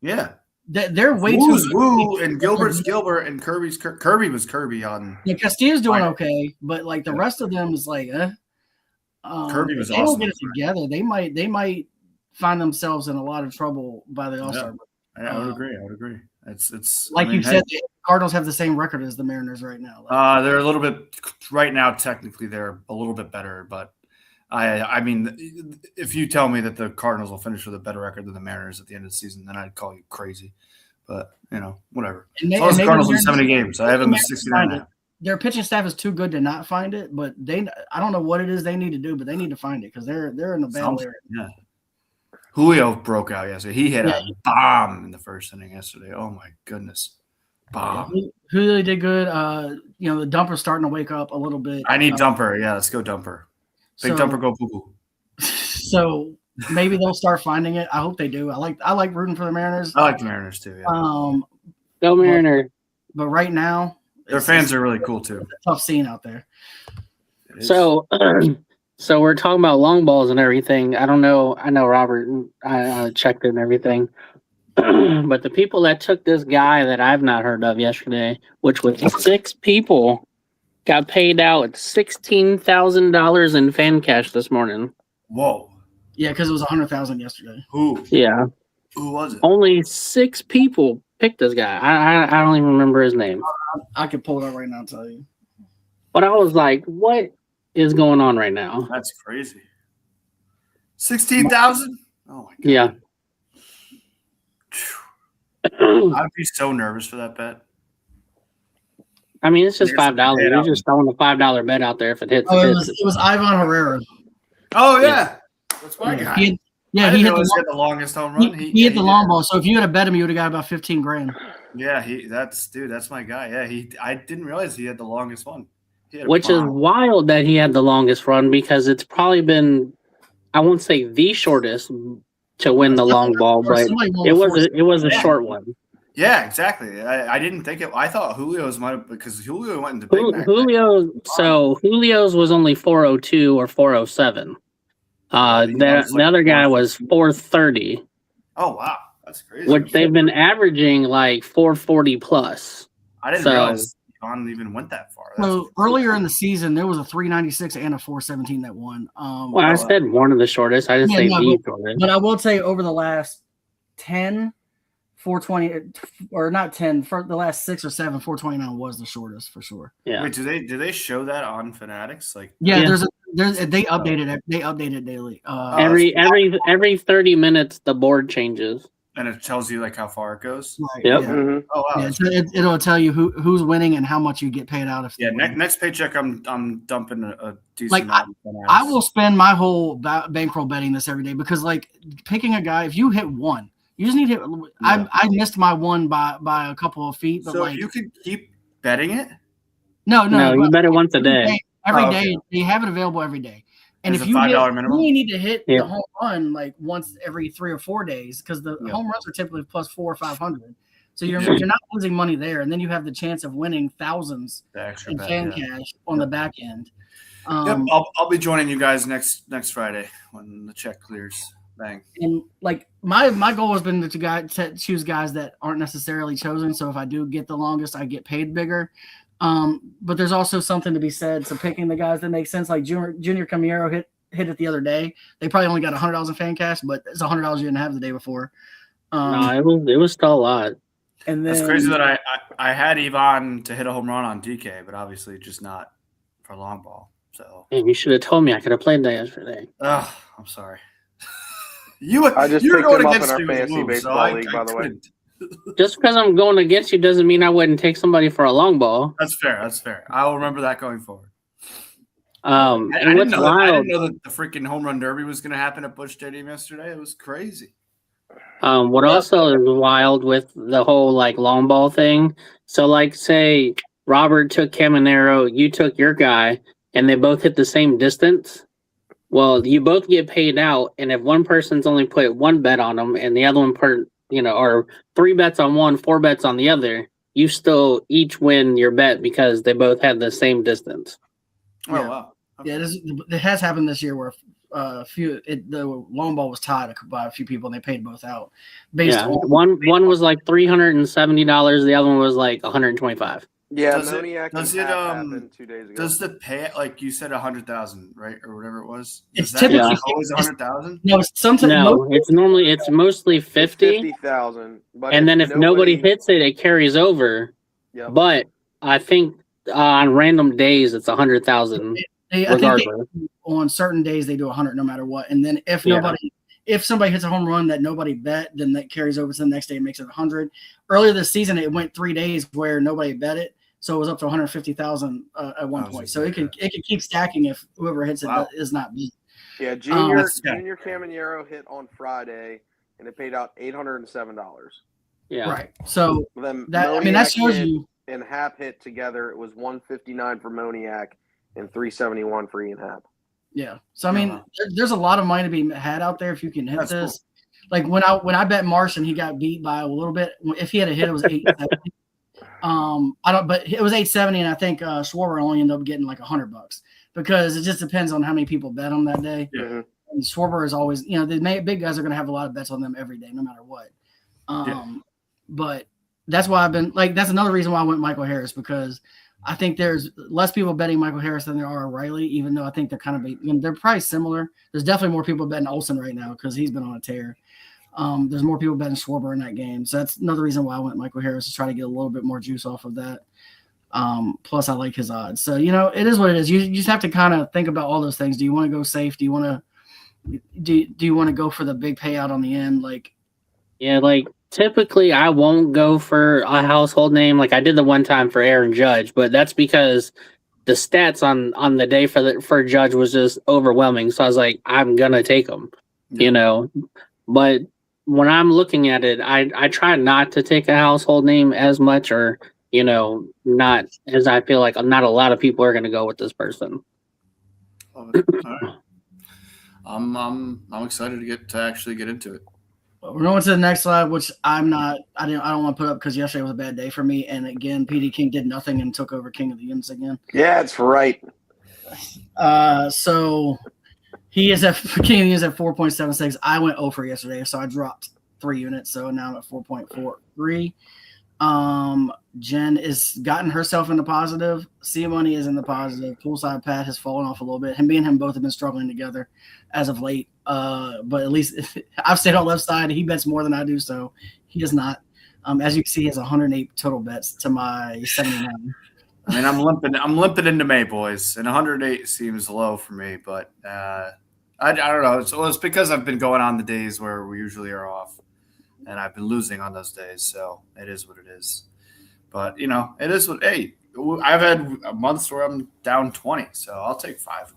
they're way too Woo and Gilbert's Gilbert and Kirby was Kirby on. Yeah, Castillo's doing okay, but like the rest of them is like, Kirby was if they awesome. don't get it together, they might find themselves in a lot of trouble by the All-Star. I would agree. It's like you said, the Cardinals have the same record as the Mariners right now. They're a little bit right now. Technically, they're a little bit better, but I mean, if you tell me that the Cardinals will finish with a better record than the Mariners at the end of the season, then I'd call you crazy. But whatever. As long as the Cardinals win 70 games, I have them at 69 now. Their pitching staff is too good to not find it, but I don't know what it is they need to do, but they need to find it because they're in the bad area. Yeah. Julio broke out yesterday. He hit a bomb in the first inning yesterday. Oh my goodness. Bomb. Julio did good. The Dumper's starting to wake up a little bit. I need Dumper. Yeah, let's go Dumper. Big Dumper go poo-poo. So maybe they'll start finding it. I hope they do. I like rooting for the Mariners. I like the Mariners too, yeah. Go Mariner. But right now their fans are really cool too. Tough scene out there. So we're talking about long balls and everything. I don't know. I know Robert. I checked it and everything. But the people that took this guy that I've not heard of yesterday, which was 6 people, got paid out $16,000 in fan cash this morning. Whoa. Yeah, because it was 100,000 yesterday. Who? Yeah. Who was it? Only 6 people picked this guy. I don't even remember his name. I could pull it up right now and tell you. But I was like, what is going on right now? That's crazy. 16,000? Oh my god. Yeah. I'd be so nervous for that bet. I mean, it's just It's a $5. payout. You're just throwing a $5 bet out there. If it hits, Oh, it it hits. was Ivan Herrera. Oh yeah, that's my guy. He I hit didn't the realize he had the longest home he, run. he hit the did. long ball. So if you had to bet him, you would have got about 15 grand. Yeah, that's my guy. Yeah, I didn't realize he had the longest one. He had a Which is bomb. wild that he had the longest run because it's probably been, I won't say the shortest to win the long ball, but it was a short one. Yeah, exactly. I didn't think it. I thought Julio's might have because Julio went into Big Mac. Julio's was only 402 or 407. The other guy was 430, Oh wow, that's crazy. which they've been averaging like 440 plus. I didn't so- realize Ivan even went that far. So earlier in the season, there was a 396 and a 417 that won. Well, I said one of the shortest. I didn't say the shortest. But I will say over the last 10, 420, or not 10, for the last 6 or 7, 429 was the shortest for sure. Yeah. Wait, do they show that on Fanatics? Like, Yeah, Yeah. they updated it. They update it daily. Every 30 minutes the board changes. and it tells you like how far it goes. Right, Yep. yeah. Mhm. Oh wow. Yeah, so it'll tell you who's winning and how much you get paid out. If Yeah, they win. next paycheck, I'm dumping a decent Like, amount. of Fanatics. I will spend my whole bankroll betting this every day because, like, picking a guy, if you hit one, you just need to hit. I missed my one by a couple of feet, but So like, you could keep betting it. no, No, you but bet it once a day. Every Oh, day, okay. they have it available every day. And There's if a you $5 hit, minimum? you only need to hit Yeah. the home run like once every 3 or 4 days because the Yeah. home runs are typically plus 400 or 500. So you're Yeah. you're not losing money there, and then you have the chance of winning thousands The extra in bet. fan Yeah. cash on the back end. Yep, I'll be joining you guys next Friday when the check clears. Bang. And like my goal has been to choose guys that aren't necessarily chosen. So if I do get the longest, I get paid bigger. But there's also something to be said. So picking the guys that make sense, like Junior Camero hit it the other day. They probably only got $100 in fan cash, but it's $100 you didn't have the day before. No, it was still a lot. And then It's crazy that I had Ivan to hit a home run on DK, but obviously just not for long ball. So, Man, you should have told me. I could have played that yesterday. I'm sorry. I just you were picked going him up against in our me with fantasy moves, baseball league, by the way. couldn't. Just because I'm going against you doesn't mean I wouldn't take somebody for a long ball. That's fair. That's fair. I will remember that going forward. And I what's didn't wild? know that the freaking home run derby was going to happen at Busch Stadium yesterday. It was crazy. What also is wild with the whole like long ball thing. So like say Robert took Caminero, you took your guy, and they both hit the same distance. Well, you both get paid out, and if one person's only put one bet on them, and the other one or 3 bets on one, 4 bets on the other, you still each win your bet because they both had the same distance. Oh Yeah. wow. yeah, it has happened this year where the long ball was tied by a few people and they paid both out. Based Yeah, on one was like $370, the other one was like $125. Yeah, Does it- Moniak does and it, Happ happened 2 days ago. Does the pay like you said 100,000 right or whatever it was? It's Is that typically- always 100,000? no, sometimes No, it's mostly 50. 50,000. But And then if nobody hits it, it carries over. Yep. But I think on random days it's 100,000 I think regardless. on certain days they do 100 no matter what. And then if Yeah. if somebody hits a home run that nobody bet, then that carries over to the next day and makes it 100. Earlier this season, it went 3 days where nobody bet it, so it was up to 150,000 at one Oh, point. so So it could keep stacking if whoever hits it Wow. is not beat. Yeah, Junior Yeah. Junior Caminero hit on Friday, and it paid out $807. Yeah. Right. So Then that Moniak shows hit you. and Happ hit together. It was 159 for Moniak and 371 for Ian Happ. Yeah. So I mean, Uh-huh. there's a lot of money to be had out there if you can hit That's this. Like when I bet Marsh and he got beat by a little bit. If he had a hit, it was 870. But it was 870, and I think Schwarber only ended up getting like $100 because it just depends on how many people bet him that day. Yeah. Mhm. And Schwarber is always, the big guys are going to have a lot of bets on them every day, no matter what. But that's why that's another reason why I went Michael Harris, because I think there's less people betting Michael Harris than there are Riley, even though I think they're they're probably similar. There's definitely more people betting Olsen right now because he's been on a tear. There's more people betting Schwarber in that game. So that's another reason why I went Michael Harris, to try to get a little bit more juice off of that. Plus I like his odds. So, it is what it is. You just have to kind of think about all those things. Do you want to go safe? Do you want to go for the big payout on the end? Yeah, like typically I won't go for a household name. Like I did the one time for Aaron Judge, but that's because the stats on the day for Judge was just overwhelming. So I was like, I'm gonna take him, you know. But when I'm looking at it, I try not to take a household name as much, or you know, not as I feel like not a lot of people are gonna go with this person. All right. I'm excited to actually get into it. We're going to the next slide, which I don't want to put up because yesterday was a bad day for me. And again, PD King did nothing and took over King of the Units again. Yeah, that's right. So he is at King of the Units at 4.76. I went over yesterday, so I dropped 3 units. So now I'm at 4.43. Jen is gotten herself in the positive. C Money is in the positive. Poolside Pat has fallen off a little bit. Me and him both have been struggling together as of late. But at least I've stayed on left side. He bets more than I do, so he does not. As you can see, he has 108 total bets to my 79. I mean, I'm limping into May, boys, and 108 seems low for me. But I don't know. It's because I've been going on the days where we usually are off, and I've been losing on those days. So it is what it is. But you know, it is what. Hey, I've had months where I'm down 20, so I'll take 5.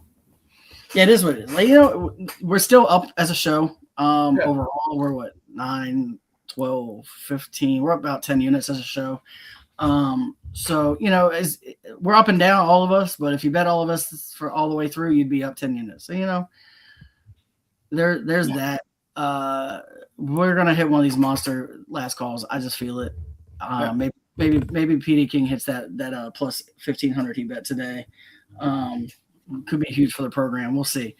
Yeah, it is what it is. Like, you know, we're still up as a show. Overall, we're what, 9, 12, 15. We're up about 10 units as a show. So, you know, we're up and down, all of us. But if you bet all of us for all the way through, you'd be up 10 units. So, you know, there's that. We're gonna hit one of these monster last calls. I just feel it. Maybe PD King hits that plus 1,500 he bet today. Could be huge for the program. We'll see.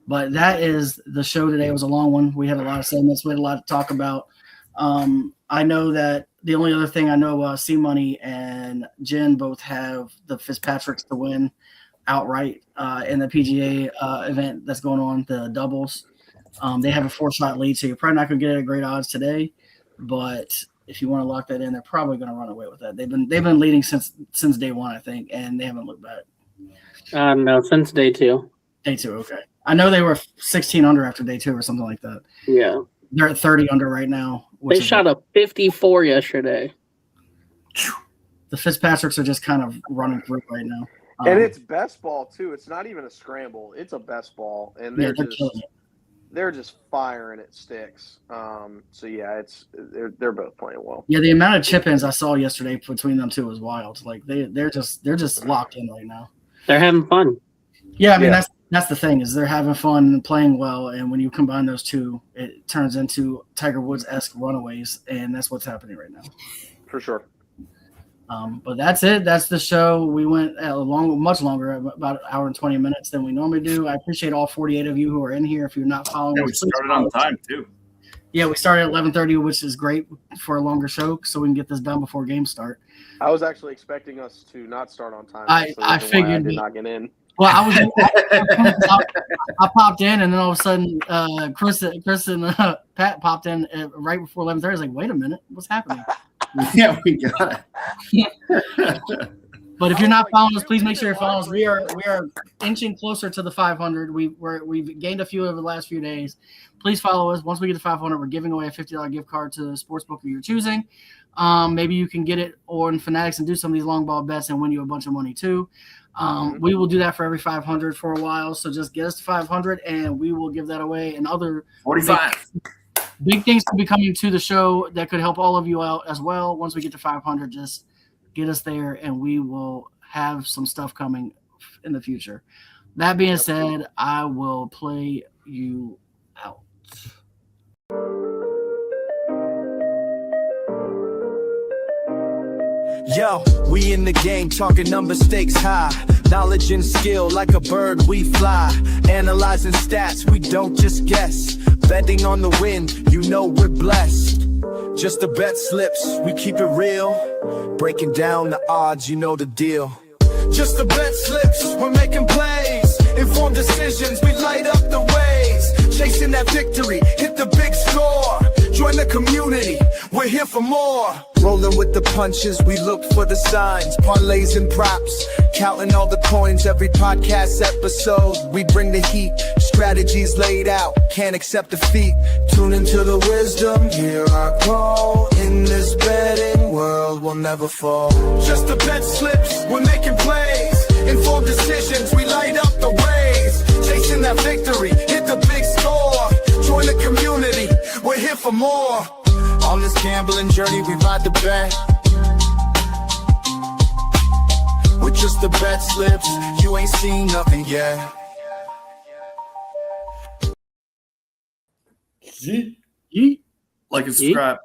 But that is the show today. It was a long one. We had a lot of segments. We had a lot to talk about. I know that the only other thing I know, C Money and Jen both have the Fitzpatricks to win outright in the PGA event that's going on, the doubles. They have a 4-shot lead, so you're probably not going to get it at great odds today. But if you want to lock that in, they're probably going to run away with that. They've been leading since day one, I think, and they haven't looked back. No, since day 2. Day 2, okay. I know they were 16 under after day 2 or something like that. Yeah. They're at 30 under right now. They shot a 54 yesterday. The Fitzpatricks are just kind of running through right now. And it's best ball, too. It's not even a scramble. It's a best ball. And they're just firing at sticks. So, yeah, they're both playing well. Yeah, the amount of chip-ins I saw yesterday between them two was wild. Like, they're just locked in right now. They're having fun. Yeah, I mean, that's the thing is they're having fun and playing well, and when you combine those two, it turns into Tiger Woods-esque runaways, and that's what's happening right now. For sure. But that's it. That's the show. We went much longer, about an hour and 20 minutes than we normally do. I appreciate all 48 of you who are in here. If you're not following, we started on time too. Yeah, we started at 11:30, which is great for a longer show, so we can get this done before games start. I was actually expecting us to not start on time. I figured I did not get in. Well, I popped in, and then all of a sudden, Chris and Pat popped in right before 11:30. I was like, "Wait a minute, what's happening?" Yeah, we got it. But if you're not following us, please make sure you're following us. We are inching closer to the 500. We've gained a few over the last few days. Please follow us. Once we get to 500, we're giving away a $50 gift card to the sportsbook of your choosing. Maybe you can get it on Fanatics and do some of these long ball bets and win you a bunch of money too. We will do that for every 500 for a while. So just get us to 500, and we will give that away. And other 45. Big things to be coming to the show that could help all of you out as well. Once we get to 500, just get us there, and we will have some stuff coming in the future. That being said, I will play you out. Yo, we in the game talking number stakes high. Knowledge and skill like a bird we fly. Analyzing stats, we don't just guess. Betting on the win, you know we're blessed. Just the bet slips, we keep it real. Breaking down the odds, you know the deal. Just the bet slips, we're making plays. Informed decisions, we light up the ways. Chasing that victory, hit the big score. Join the community, we're here for more. Rolling with the punches, we look for the signs. Parlays and props, counting all the coins. Every podcast episode, we bring the heat. Strategies laid out, can't accept defeat. Tune into the wisdom, hear our call. In this betting world, we'll never fall. Just the bet slips, we're making plays. Informed decisions, we light up the ways. Chasing that victory, hit the big score. Join the community, we're here for more. On this gambling journey, we ride the bet. With just the bet slips, you ain't seen nothing yet. Yeet. Yeet. Like and subscribe.